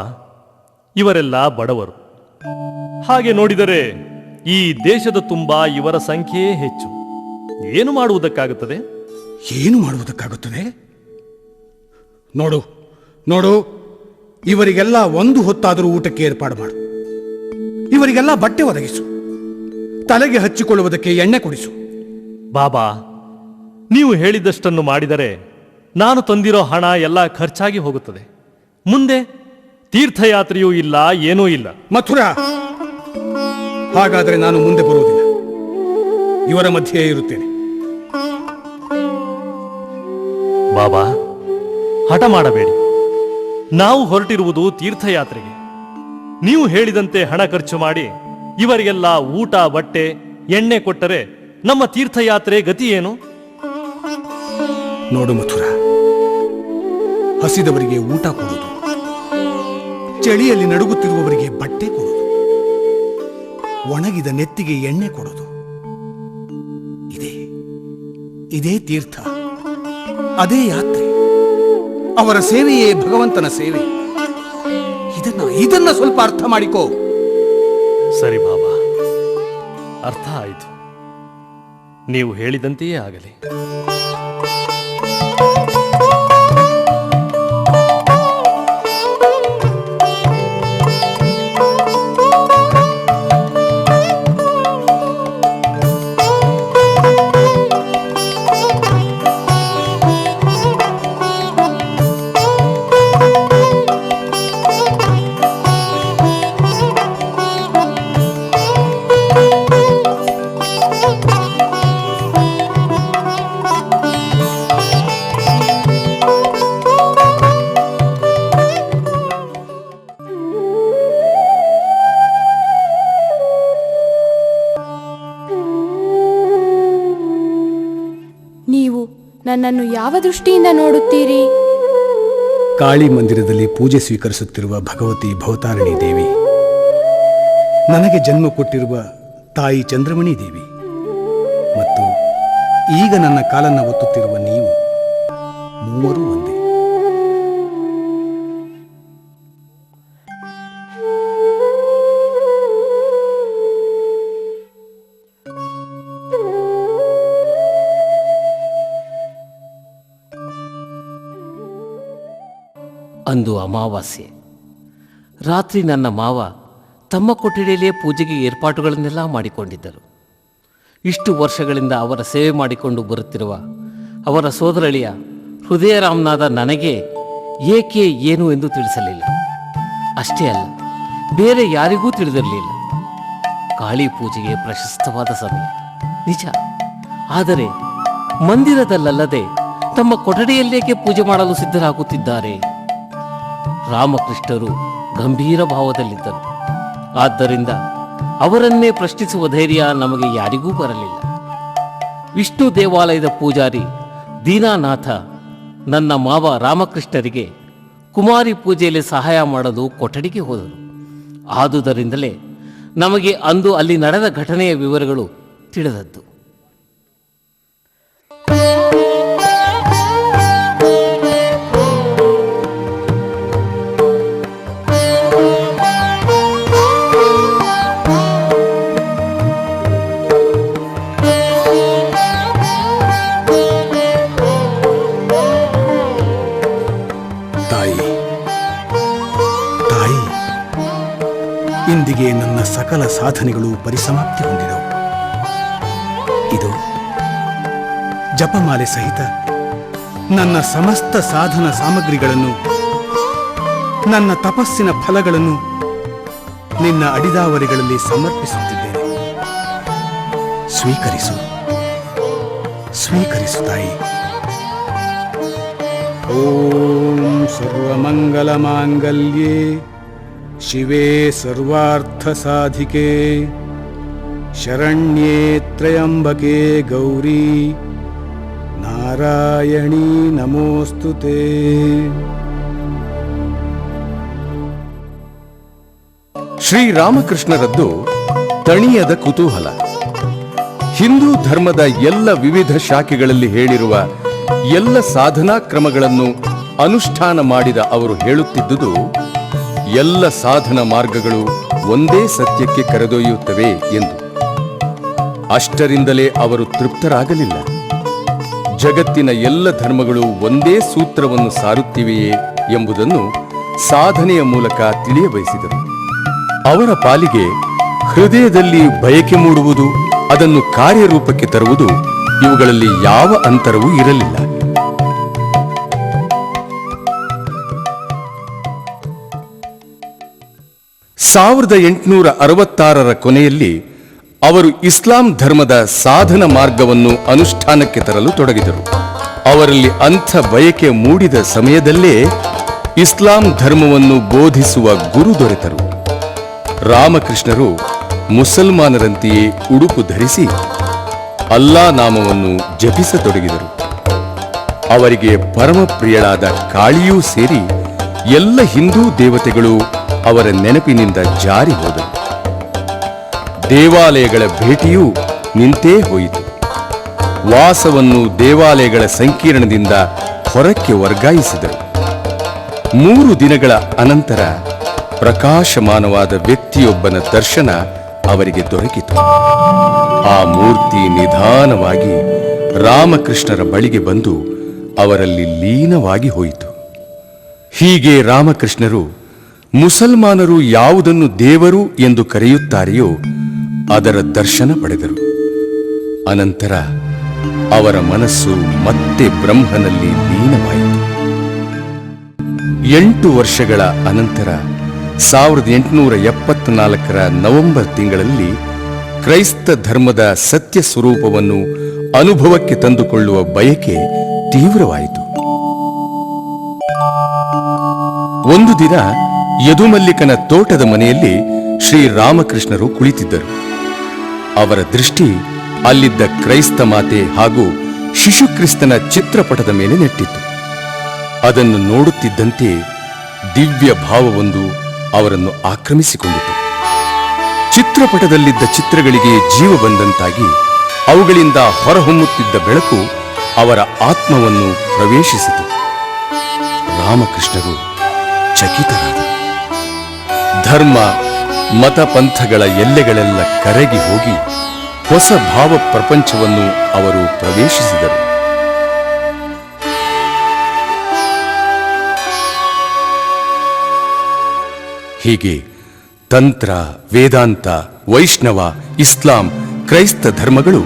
ಇವರೆಲ್ಲ ಬಡವರು. ಹಾಗೆ ನೋಡಿದರೆ ಈ ದೇಶದ ತುಂಬಾ ಇವರ ಸಂಖ್ಯೆಯೇ ಹೆಚ್ಚು. ಏನು ಮಾಡುವುದಕ್ಕಾಗುತ್ತದೆ? ಏನು ಮಾಡುವುದಕ್ಕಾಗುತ್ತದೆ? ನೋಡು ನೋಡು, ಇವರಿಗೆಲ್ಲ ಒಂದು ಹೊತ್ತಾದರೂ ಊಟಕ್ಕೆ ಏರ್ಪಾಡು ಮಾಡು. ಇವರಿಗೆಲ್ಲ ಬಟ್ಟೆ ಒದಗಿಸು. ತಲೆಗೆ ಹಚ್ಚಿಕೊಳ್ಳುವುದಕ್ಕೆ ಎಣ್ಣೆ ಕೊಡಿಸು. ಬಾಬಾ, ನೀವು ಹೇಳಿದಷ್ಟನ್ನು ಮಾಡಿದರೆ ನಾನು ತಂದಿರೋ ಹಣ ಎಲ್ಲ ಖರ್ಚಾಗಿ ಹೋಗುತ್ತದೆ. ಮುಂದೆ ತೀರ್ಥಯಾತ್ರೆಯೂ ಇಲ್ಲ, ಏನೂ ಇಲ್ಲ. ಮಥುರಾ, ಹಾಗಾದರೆ ನಾನು ಮುಂದೆ ಬರುವುದಿಲ್ಲ. ಇವರ ಮಧ್ಯೆ ಇರುತ್ತೇನೆ. ಬಾಬಾ, ಹಠ ಮಾಡಬೇಡಿ. ನಾವು ಹೊರಟಿರುವುದು ತೀರ್ಥಯಾತ್ರೆಗೆ. ನೀವು ಹೇಳಿದಂತೆ ಹಣ ಖರ್ಚು ಮಾಡಿ ಇವರಿಗೆಲ್ಲ ಊಟ, ಬಟ್ಟೆ, ಎಣ್ಣೆ ಕೊಟ್ಟರೆ ನಮ್ಮ ತೀರ್ಥಯಾತ್ರೆ ಗತಿ ಏನು? ನೋಡು ಮಥುರ, ಹಸಿದವರಿಗೆ ಊಟ ಕೊಡುವುದು, ಚಳಿಯಲ್ಲಿ ನಡುಗುತ್ತಿರುವವರಿಗೆ ಬಟ್ಟೆ ಕೊಡುವುದು, ಒಣಗಿದ ನೆತ್ತಿಗೆ ಎಣ್ಣೆ ಕೊಡುವುದು, ಇದೇ ತೀರ್ಥ, ಅದೇ ಯಾತ್ರೆ. ಅವರ ಸೇವೆಯೇ ಭಗವಂತನ ಸೇವೆ. ಇದನ್ನ ಸ್ವಲ್ಪ ಅರ್ಥ ಮಾಡಿಕೋ. ಸರಿ ಬಾಬಾ, ಅರ್ಥ ಆಯಿತು. ನೀವು ಹೇಳಿದಂತೆಯೇ ಆಗಲಿ. ನೀವು ನನ್ನನ್ನು ಯಾವ ದೃಷ್ಟಿಯಿಂದ ನೋಡುತ್ತೀರಿ? ಕಾಳಿ ಮಂದಿರದಲ್ಲಿ ಪೂಜೆ ಸ್ವೀಕರಿಸುತ್ತಿರುವ ಭಗವತಿ ಭವತಾರಿಣಿ ದೇವಿ, ನನಗೆ ಜನ್ಮ ಕೊಟ್ಟಿರುವ ತಾಯಿ ಚಂದ್ರಮಣಿ ದೇವಿ, ಮತ್ತು ಈಗ ನನ್ನ ಕಾಲನ್ನು ಒತ್ತುತ್ತಿರುವ ನೀವು, ಮೂವರೂ ಒಂದೇ. ಅಂದು ಅಮಾವಾಸ್ಯೆ ರಾತ್ರಿ ನನ್ನ ಮಾವ ತಮ್ಮ ಕೊಠಡಿಯಲ್ಲಿಯೇ ಪೂಜೆಗೆ ಏರ್ಪಾಟುಗಳನ್ನೆಲ್ಲ ಮಾಡಿಕೊಂಡಿದ್ದರು. ಇಷ್ಟು ವರ್ಷಗಳಿಂದ ಅವರ ಸೇವೆ ಮಾಡಿಕೊಂಡು ಬರುತ್ತಿರುವ ಅವರ ಸೋದರಳಿಯ ಹೃದಯರಾಮನಾದ ನನಗೆ ಏಕೆ ಏನು ಎಂದು ತಿಳಿಸಲಿಲ್ಲ. ಅಷ್ಟೇ ಅಲ್ಲ, ಬೇರೆ ಯಾರಿಗೂ ತಿಳಿದಿರಲಿಲ್ಲ. ಕಾಳಿ ಪೂಜೆಗೆ ಪ್ರಶಸ್ತವಾದ ಸಮಯ ನಿಜ. ಆದರೆ ಮಂದಿರದಲ್ಲದೆ ತಮ್ಮ ಕೊಠಡಿಯಲ್ಲೇಕೆ ಪೂಜೆ ಮಾಡಲು ಸಿದ್ಧರಾಗುತ್ತಿದ್ದಾರೆ? ರಾಮಕೃಷ್ಣರು ಗಂಭೀರ ಭಾವದಲ್ಲಿದ್ದರು. ಆದ್ದರಿಂದ ಅವರನ್ನೇ ಪ್ರಶ್ನಿಸುವ ಧೈರ್ಯ ನಮಗೆ ಯಾರಿಗೂ ಬರಲಿಲ್ಲ. ವಿಷ್ಣು ದೇವಾಲಯದ ಪೂಜಾರಿ ದೀನಾನಾಥ ನನ್ನ ಮಾವ ರಾಮಕೃಷ್ಣರಿಗೆ ಕುಮಾರಿ ಪೂಜೆಯಲ್ಲಿ ಸಹಾಯ ಮಾಡಲು ಕೊಠಡಿಗೆ ಹೋದರು. ಆದುದರಿಂದಲೇ ನಮಗೆ ಅಂದು ಅಲ್ಲಿ ನಡೆದ ಘಟನೆಯ ವಿವರಗಳು ತಿಳಿದದ್ದು. ಇಂದಿಗೆ ನನ್ನ ಸಕಲ ಸಾಧನೆಗಳು ಪರಿಸಮಾಪ್ತಿ ಹೊಂದಿದವು. ಇದು ಜಪಮಾಲೆ ಸಹಿತ ನನ್ನ ಸಮಸ್ತ ಸಾಧನ ಸಾಮಗ್ರಿಗಳನ್ನು, ನನ್ನ ತಪಸ್ಸಿನ ಫಲಗಳನ್ನು ನಿನ್ನ ಅಡಿದಾವರಿಗಳಲ್ಲಿ ಸಮರ್ಪಿಸುತ್ತಿದ್ದೇನೆ. ಸ್ವೀಕರಿಸು, ಸ್ವೀಕರಿಸು ತಾಯಿ. ಓಂ ಸರ್ವಮಂಗಲ ಮಾಂಗಲ್ಯೇ ಶಿವೇ ಸರ್ವಾರ್ಥ ಸಾಧಿಕೆ ಶರಣ್ಯೇ ತ್ರಯಂಬಕೆ ಗೌರಿ ನಾರಾಯಣೀ ನಮೋಸ್ತುತೇ. ಶ್ರೀರಾಮಕೃಷ್ಣರದ್ದು ತಣಿಯದ ಕುತೂಹಲ. ಹಿಂದೂ ಧರ್ಮದ ಎಲ್ಲ ವಿವಿಧ ಶಾಖೆಗಳಲ್ಲಿ ಹೇಳಿರುವ ಎಲ್ಲ ಸಾಧನಾ ಕ್ರಮಗಳನ್ನು ಅನುಷ್ಠಾನ ಮಾಡಿದ ಅವರು ಹೇಳುತ್ತಿದ್ದುದು, ಎಲ್ಲ ಸಾಧನ ಮಾರ್ಗಗಳು ಒಂದೇ ಸತ್ಯಕ್ಕೆ ಕರೆದೊಯ್ಯುತ್ತವೆ ಎಂದು. ಅಷ್ಟರಿಂದಲೇ ಅವರು ತೃಪ್ತರಾಗಲಿಲ್ಲ. ಜಗತ್ತಿನ ಎಲ್ಲ ಧರ್ಮಗಳು ಒಂದೇ ಸೂತ್ರವನ್ನು ಸಾರುತ್ತಿವೆಯೇ ಎಂಬುದನ್ನು ಸಾಧನೆಯ ಮೂಲಕ ತಿಳಿಯಬಯಸಿದರು. ಅವರ ಪಾಲಿಗೆ ಹೃದಯದಲ್ಲಿ ಬಯಕೆ ಮೂಡುವುದು, ಅದನ್ನು ಕಾರ್ಯರೂಪಕ್ಕೆ ತರುವುದು, ಇವುಗಳಲ್ಲಿ ಯಾವ ಅಂತರವೂ ಇರಲಿಲ್ಲ. 1866ರ ಕೊನೆಯಲ್ಲಿ ಅವರು ಇಸ್ಲಾಂ ಧರ್ಮದ ಸಾಧನ ಮಾರ್ಗವನ್ನು ಅನುಷ್ಠಾನಕ್ಕೆ ತರಲು ತೊಡಗಿದರು. ಅವರಲ್ಲಿ ಅಂಥ ಬಯಕೆ ಮೂಡಿದ ಸಮಯದಲ್ಲೇ ಇಸ್ಲಾಂ ಧರ್ಮವನ್ನು ಬೋಧಿಸುವ ಗುರು ದೊರೆತರು. ರಾಮಕೃಷ್ಣರು ಮುಸಲ್ಮಾನರಂತೆಯೇ ಉಡುಪು ಧರಿಸಿ ಅಲ್ಲಾ ನಾಮವನ್ನು ಜಪಿಸತೊಡಗಿದರು. ಅವರಿಗೆ ಪರಮ ಪ್ರಿಯಳಾದ ಕಾಳಿಯೂ ಸೇರಿ ಎಲ್ಲ ಹಿಂದೂ ದೇವತೆಗಳು ಅವರ ನೆನಪಿನಿಂದ ಜಾರಿ ಹೋದರು. ದೇವಾಲಯಗಳ ಭೇಟಿಯೂ ನಿಂತೇ ಹೋಯಿತು. ವಾಸವನ್ನು ದೇವಾಲಯಗಳ ಸಂಕೀರ್ಣದಿಂದ ಹೊರಕ್ಕೆ ವರ್ಗಾಯಿಸಿದರು. 3 ದಿನಗಳ ಅನಂತರ ಪ್ರಕಾಶಮಾನವಾದ ವ್ಯಕ್ತಿಯೊಬ್ಬನ ದರ್ಶನ ಅವರಿಗೆ ದೊರಕಿತು. ಆ ಮೂರ್ತಿ ನಿಧಾನವಾಗಿ ರಾಮಕೃಷ್ಣರ ಬಳಿಗೆ ಬಂದು ಅವರಲ್ಲಿ ಲೀನವಾಗಿ ಹೋಯಿತು. ಹೀಗೆ ರಾಮಕೃಷ್ಣರು ಮುಸಲ್ಮಾನರು ಯಾವುದನ್ನು ದೇವರು ಎಂದು ಕರೆಯುತ್ತಾರೆಯೋ ಅದರ ದರ್ಶನ ಪಡೆದರು. ಅನಂತರ ಅವರ ಮನಸ್ಸು ಮತ್ತೆ ಬ್ರಹ್ಮನಲ್ಲಿ ಲೀನವಾಯಿತು. 8 ವರ್ಷಗಳ ಅನಂತರ 1874ರ ನವೆಂಬರ್ ತಿಂಗಳಲ್ಲಿ ಕ್ರೈಸ್ತ ಧರ್ಮದ ಸತ್ಯ ಸ್ವರೂಪವನ್ನು ಅನುಭವಕ್ಕೆ ತಂದುಕೊಳ್ಳುವ ಬಯಕೆ ತೀವ್ರವಾಯಿತು. ಒಂದು ದಿನ ಯದುಮಲ್ಲಿಕನ ತೋಟದ ಮನೆಯಲ್ಲಿ ಶ್ರೀರಾಮಕೃಷ್ಣರು ಕುಳಿತಿದ್ದರು. ಅವರ ದೃಷ್ಟಿ ಅಲ್ಲಿದ್ದ ಕ್ರೈಸ್ತ ಮಾತೆ ಹಾಗೂ ಶಿಶುಕ್ರಿಸ್ತನ ಚಿತ್ರಪಟದ ಮೇಲೆ ನೆಟ್ಟಿತ್ತು. ಅದನ್ನು ನೋಡುತ್ತಿದ್ದಂತೆ ದಿವ್ಯ ಭಾವವೊಂದು ಅವರನ್ನು ಆಕ್ರಮಿಸಿಕೊಂಡಿತು. ಚಿತ್ರಪಟದಲ್ಲಿದ್ದ ಚಿತ್ರಗಳಿಗೆ ಜೀವ ಬಂದಂತಾಗಿ ಅವುಗಳಿಂದ ಹೊರಹೊಮ್ಮುತ್ತಿದ್ದ ಬೆಳಕು ಅವರ ಆತ್ಮವನ್ನು ಪ್ರವೇಶಿಸಿತು. ರಾಮಕೃಷ್ಣರು ಚಕಿತರಾದರು. ಧರ್ಮ ಮತಪಂಥಗಳ ಎಲ್ಲೆಗಳೆಲ್ಲ ಕರಗಿ ಹೋಗಿ ಹೊಸ ಭಾವ ಪ್ರಪಂಚವನ್ನು ಅವರು ಪ್ರವೇಶಿಸಿದರು. ಹೀಗೆ ತಂತ್ರ, ವೇದಾಂತ, ವೈಷ್ಣವ, ಇಸ್ಲಾಂ, ಕ್ರೈಸ್ತ ಧರ್ಮಗಳು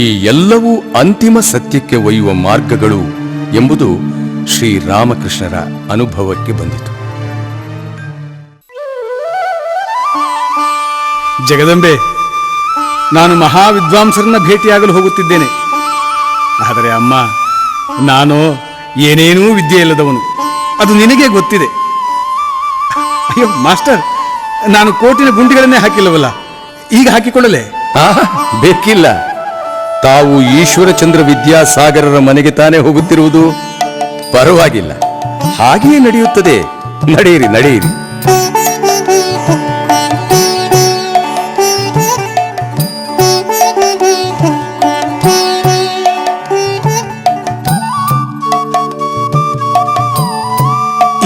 ಈ ಎಲ್ಲವೂ ಅಂತಿಮ ಸತ್ಯಕ್ಕೆ ಒಯ್ಯುವ ಮಾರ್ಗಗಳು ಎಂಬುದು ಶ್ರೀರಾಮಕೃಷ್ಣರ ಅನುಭವಕ್ಕೆ ಬಂದಿತು. ಜಗದಂಬೆ, ನಾನು ಮಹಾವಿದ್ವಾಂಸರನ್ನ ಭೇಟಿಯಾಗಲು ಹೋಗುತ್ತಿದ್ದೇನೆ. ಆದರೆ ಅಮ್ಮ, ನಾನು ಏನೇನೂ ವಿದ್ಯೆ ಇಲ್ಲದವನು, ಅದು ನಿನಗೆ ಗೊತ್ತಿದೆ. ಅಯ್ಯೋ ಮಾಸ್ಟರ್, ನಾನು ಕೋಟಿನ ಗುಂಡಿಗಳನ್ನೇ ಹಾಕಿಲ್ಲವಲ್ಲ, ಈಗ ಹಾಕಿಕೊಳ್ಳಲೇ? ಬೇಕಿಲ್ಲ. ತಾವು ಈಶ್ವರಚಂದ್ರ ವಿದ್ಯಾಸಾಗರರ ಮನೆಗೆ ತಾನೇ ಹೋಗುತ್ತಿರುವುದು. ಪರವಾಗಿಲ್ಲ, ಹಾಗೆಯೇ ನಡೆಯುತ್ತದೆ. ನಡೆಯಿರಿ ನಡೆಯಿರಿ.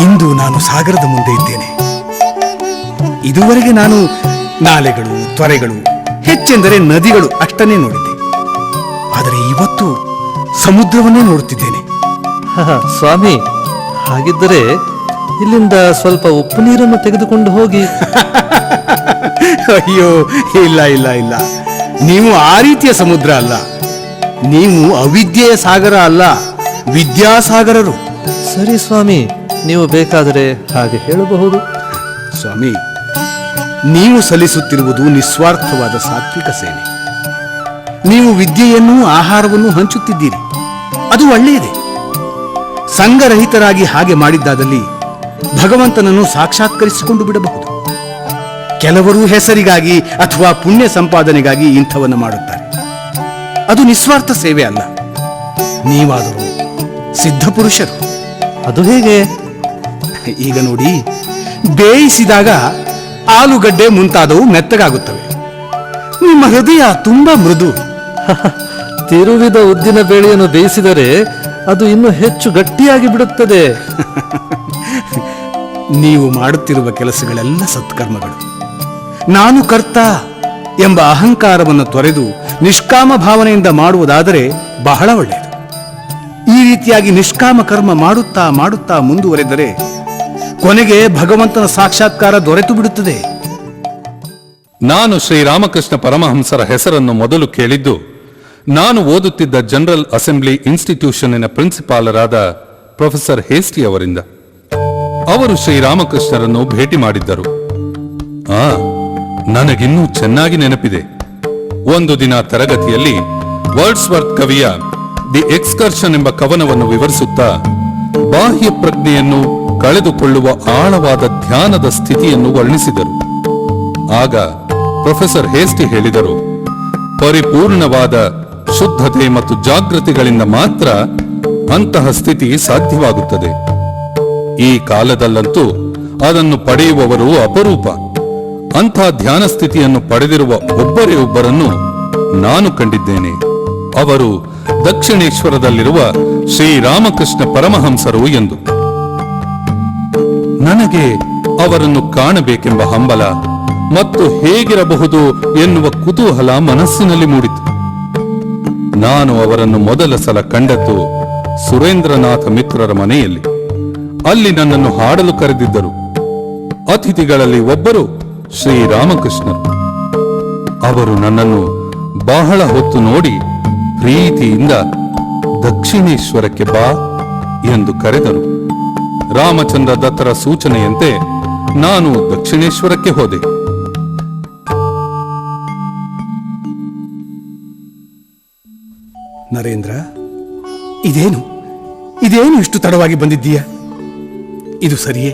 ಇಂದು ನಾನು ಸಾಗರದ ಮುಂದೆ ಇದ್ದೇನೆ. ಇದುವರೆಗೆ ನಾನು ನಾಲೆಗಳು, ತೊರೆಗಳು, ಹೆಚ್ಚೆಂದರೆ ನದಿಗಳು ಅಷ್ಟನ್ನೇ ನೋಡಿದ್ದೆ. ಆದರೆ ಇವತ್ತು ಸಮುದ್ರವನ್ನೇ ನೋಡುತ್ತಿದ್ದೇನೆ. ಸ್ವಾಮಿ, ಹಾಗಿದ್ದರೆ ಇಲ್ಲಿಂದ ಸ್ವಲ್ಪ ಉಪ್ಪು ನೀರನ್ನು ತೆಗೆದುಕೊಂಡು ಹೋಗಿ. ಅಯ್ಯೋ, ಇಲ್ಲ ಇಲ್ಲ ಇಲ್ಲ, ನೀವು ಆ ರೀತಿಯ ಸಮುದ್ರ ಅಲ್ಲ. ನೀವು ಅವಿದ್ಯೆಯ ಸಾಗರ ಅಲ್ಲ, ವಿದ್ಯಾಸಾಗರರು. ಸರಿ ಸ್ವಾಮಿ, ನೀವು ಬೇಕಾದರೆ ಹಾಗೆ ಹೇಳಬಹುದು. ಸ್ವಾಮಿ, ನೀವು ಸಲ್ಲಿಸುತ್ತಿರುವುದು ನಿಸ್ವಾರ್ಥವಾದ ಸಾತ್ವಿಕ ಸೇವೆ. ನೀವು ವಿದ್ಯೆಯನ್ನು, ಆಹಾರವನ್ನು ಹಂಚುತ್ತಿದ್ದೀರಿ, ಅದು ಒಳ್ಳೆಯದೇ. ಸಂಘರಹಿತರಾಗಿ ಹಾಗೆ ಮಾಡಿದ್ದಾದಲ್ಲಿ ಭಗವಂತನನ್ನು ಸಾಕ್ಷಾತ್ಕರಿಸಿಕೊಂಡು ಬಿಡಬಹುದು. ಕೆಲವರು ಹೆಸರಿಗಾಗಿ ಅಥವಾ ಪುಣ್ಯ ಸಂಪಾದನೆಗಾಗಿ ಇಂಥವನ್ನು ಮಾಡುತ್ತಾರೆ. ಅದು ನಿಸ್ವಾರ್ಥ ಸೇವೆ ಅಲ್ಲ. ನೀವಾದರೂ ಸಿದ್ಧ ಪುರುಷರು. ಅದು ಹೇಗೆ? ಈಗ ನೋಡಿ, ಬೇಯಿಸಿದಾಗ ಆಲೂಗಡ್ಡೆ ಮುಂತಾದವು ಮೆತ್ತಗಾಗುತ್ತವೆ. ನಿಮ್ಮ ಹೃದಯ ತುಂಬಾ ಮೃದು. ತಿರುವಿದ ಉದ್ದಿನ ಬೇಳೆಯನ್ನು ಬೇಯಿಸಿದರೆ ಅದು ಇನ್ನೂ ಹೆಚ್ಚು ಗಟ್ಟಿಯಾಗಿ ಬಿಡುತ್ತದೆ. ನೀವು ಮಾಡುತ್ತಿರುವ ಕೆಲಸಗಳೆಲ್ಲ ಸತ್ಕರ್ಮಗಳು. ನಾನು ಕರ್ತ ಎಂಬ ಅಹಂಕಾರವನ್ನು ತೊರೆದು ನಿಷ್ಕಾಮ ಭಾವನೆಯಿಂದ ಮಾಡುವುದಾದರೆ ಬಹಳ ಒಳ್ಳೆಯದು. ಈ ರೀತಿಯಾಗಿ ನಿಷ್ಕಾಮ ಕರ್ಮ ಮಾಡುತ್ತಾ ಮಾಡುತ್ತಾ ಮುಂದುವರೆದರೆ ಕೊನೆಗೆ ಭಗವಂತನ ಸಾಕ್ಷಾತ್ಕಾರ ದೊರೆತು ಬಿಡುತ್ತದೆ. ನಾನು ಶ್ರೀರಾಮಕೃಷ್ಣ ಪರಮಹಂಸರ ಹೆಸರನ್ನು ಮೊದಲು ಕೇಳಿದ್ದು ನಾನು ಓದುತ್ತಿದ್ದ ಜನರಲ್ ಅಸೆಂಬ್ಲಿ ಇನ್ಸ್ಟಿಟ್ಯೂಷನ್ನಿನ ಪ್ರಿನ್ಸಿಪಾಲರಾದ ಪ್ರೊಫೆಸರ್ ಹೇಸ್ಟಿ ಅವರಿಂದ. ಅವರು ಶ್ರೀರಾಮಕೃಷ್ಣರನ್ನು ಭೇಟಿ ಮಾಡಿದ್ದರು. ನನಗಿನ್ನೂ ಚೆನ್ನಾಗಿ ನೆನಪಿದೆ. ಒಂದು ದಿನ ತರಗತಿಯಲ್ಲಿ ವರ್ಡ್ಸ್ವರ್ತ್ ಕವಿಯ ದಿ ಎಕ್ಸ್ಕರ್ಷನ್ ಎಂಬ ಕವನವನ್ನು ವಿವರಿಸುತ್ತಾ ಬಾಹ್ಯ ಪ್ರಜ್ಞೆಯನ್ನು ಕಳೆದುಕೊಳ್ಳುವ ಆಳವಾದ ಧ್ಯಾನದ ಸ್ಥಿತಿಯನ್ನು ವರ್ಣಿಸಿದರು. ಆಗ ಪ್ರೊಫೆಸರ್ ಹೇಸ್ಟಿ ಹೇಳಿದರು, ಪರಿಪೂರ್ಣವಾದ ಶುದ್ಧತೆ ಮತ್ತು ಜಾಗೃತಿಗಳಿಂದ ಮಾತ್ರ ಅಂತಹ ಸ್ಥಿತಿ ಸಾಧ್ಯವಾಗುತ್ತದೆ. ಈ ಕಾಲದಲ್ಲಂತೂ ಅದನ್ನು ಪಡೆಯುವವರು ಅಪರೂಪ. ಅಂಥ ಧ್ಯಾನ ಸ್ಥಿತಿಯನ್ನು ಪಡೆದಿರುವ ಒಬ್ಬರೇ ಒಬ್ಬರನ್ನು ನಾನು ಕಂಡಿದ್ದೇನೆ. ಅವರು ದಕ್ಷಿಣೇಶ್ವರದಲ್ಲಿರುವ ಶ್ರೀರಾಮಕೃಷ್ಣ ಪರಮಹಂಸರು ಎಂದು. ನನಗೆ ಅವರನ್ನು ಕಾಣಬೇಕೆಂಬ ಹಂಬಲ ಮತ್ತು ಹೇಗಿರಬಹುದು ಎನ್ನುವ ಕುತೂಹಲ ಮನಸ್ಸಿನಲ್ಲಿ ಮೂಡಿತು. ನಾನು ಅವರನ್ನು ಮೊದಲ ಸಲ ಕಂಡದ್ದು ಸುರೇಂದ್ರನಾಥ ಮಿತ್ರರ ಮನೆಯಲ್ಲಿ. ಅಲ್ಲಿ ನನ್ನನ್ನು ಹಾಡಲು ಕರೆದಿದ್ದರು. ಅತಿಥಿಗಳಲ್ಲಿ ಒಬ್ಬರು ಶ್ರೀರಾಮಕೃಷ್ಣರು. ಅವರು ನನ್ನನ್ನು ಬಹಳ ಹೊತ್ತು ನೋಡಿ ಪ್ರೀತಿಯಿಂದ ದಕ್ಷಿಣೇಶ್ವರಕ್ಕೆ ಬಾ ಎಂದು ಕರೆದರು. ರಾಮಚಂದ್ರ ದತ್ತರ ಸೂಚನೆಯಂತೆ ನಾನು ದಕ್ಷಿಣೇಶ್ವರಕ್ಕೆ ಹೋದೆ. ನರೇಂದ್ರ, ಇದೇನು ಇದೇನು ಇಷ್ಟು ತಡವಾಗಿ ಬಂದಿದ್ದೀಯ? ಇದು ಸರಿಯೇ?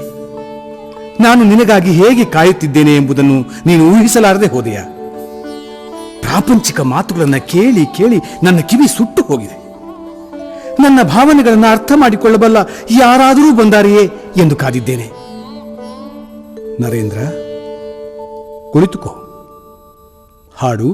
ನಾನು ನಿನಗಾಗಿ ಹೇಗೆ ಕಾಯುತ್ತಿದ್ದೇನೆ ಎಂಬುದನ್ನು ನೀನು ಊಹಿಸಲಾರದೆ ಹೋದೆಯಾ? ಪ್ರಾಪಂಚಿಕ ಮಾತುಗಳನ್ನು ಕೇಳಿ ಕೇಳಿ ನನ್ನ ಕಿವಿ ಸುಟ್ಟು ಹೋಗಿದೆ. ನನ್ನ ಭಾವನೆಗಳನ್ನು ಅರ್ಥ ಮಾಡಿಕೊಳ್ಳಬಲ್ಲ ಯಾರಾದರೂ ಬಂದಾರೆಯೇ ಎಂದು ಕಾದಿದ್ದೇನೆ. ನರೇಂದ್ರ, ಕುಳಿತುಕೋ, ಹಾಡು.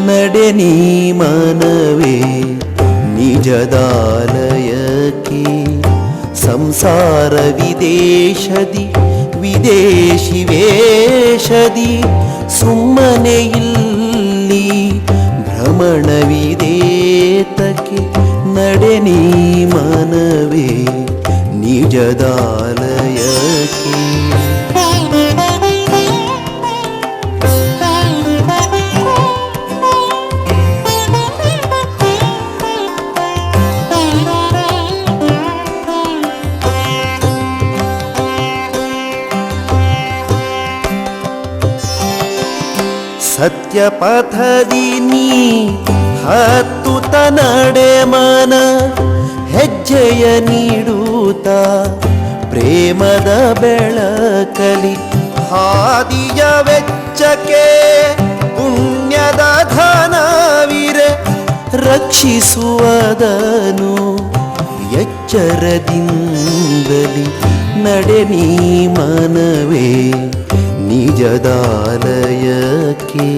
ನಡೆ ನೀ ಮನವೇ ನಿಜದಾಲಯಕ್ಕೆ, ಸಂಸಾರ ವಿದೇಶದಿ ವಿದೇಶಿ ವೇಷದಿ, ಸುಮ್ಮನೆ ಇಲ್ಲಿ ಭ್ರಮಣವಿದೇತಕ್ಕೆ. ನಡೆ ನೀ ಮನವೇ ನಿಜದಾಲಯಕ್ಕೆ. ಸತ್ಯ ಪಥದಿ ನೀ ಹತ್ತುತ ನಡೆ ಮನ, ಹೆಜ್ಜೆಯ ನೀಡುತ್ತ ಪ್ರೇಮದ ಬೆಳಕಲಿ. ಹಾದಿಯ ವೆಚ್ಚಕ್ಕೆ ಪುಣ್ಯದ ಧನವಿರೆ, ರಕ್ಷಿಸುವುದನು ಎಚ್ಚರದಿಂದಲಿ. ನಡೆ ನೀ ಮನವೇ ನಿಜದಾಲಯಕ್ಕೆ.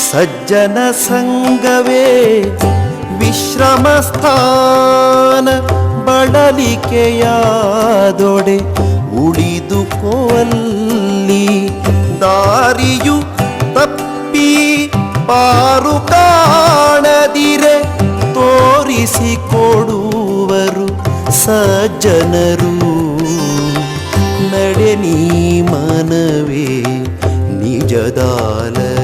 ಸಜ್ಜನ ಸಂಗವೇ ವಿಶ್ರಮ ಸ್ಥಾನ, ಬಳಲಿಕೆಯಾದೊಡೆ ಉಳಿದುಕೋಲ್ಲಿ. ದಾರಿಯು ತಪ್ಪಿ ಪಾರು ಕಾಣದಿರೆ, ತೋರಿಸಿಕೊಡುವರು ಸಜ್ಜನರು. ನಡೆ ನೀ ಮನವೇ ನಿಜದಾಲಯಕ್ಕೆ.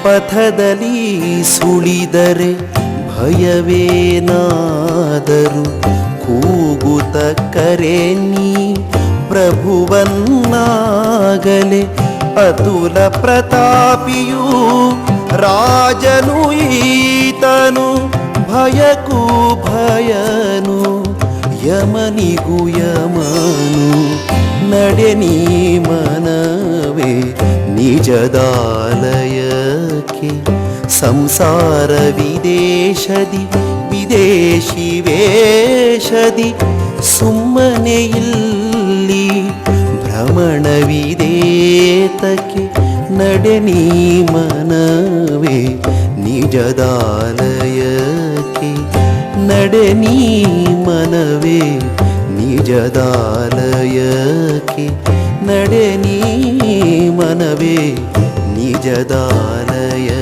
ಪಥದಲ್ಲಿ ಸುಳಿದರೆ ಭಯವೇನಾದರೂ, ಕೂಗುತ್ತ ಕರೆ ನೀ ಪ್ರಭುವನ್ನಾಗಲೇ. ಅತುಲ ಪ್ರತಾಪಿಯೂ ರಾಜನು ಈತನು, ಭಯಕ್ಕೂ ಭಯನು ಯಮನಿಗೂ ಯಮನು. ನಡೆ ನೀ ಮನವೇ ನಿಜದಾಲಯಕ್ಕೆ. ಸಂಸಾರ ವಿದೇಶದಿ ವಿದೇಶಿ ವೇಷದಿ, ಸುಮ್ಮನೆ ಇಲ್ಲಿ ಭ್ರಮಣವಿದೇತಕ್ಕೆ. ನಡೆ ನೀ ಮನವೇ ನಿಜದಾಲಯಕ್ಕೆ. ನಡೆ ನೀ ಮನವೇ ನಿಜದಾಲಯಕ್ಕೆ ನಡೆ ನೀ ಮನವೇ ನಿಜದಾಲಯಕ್ಕೆ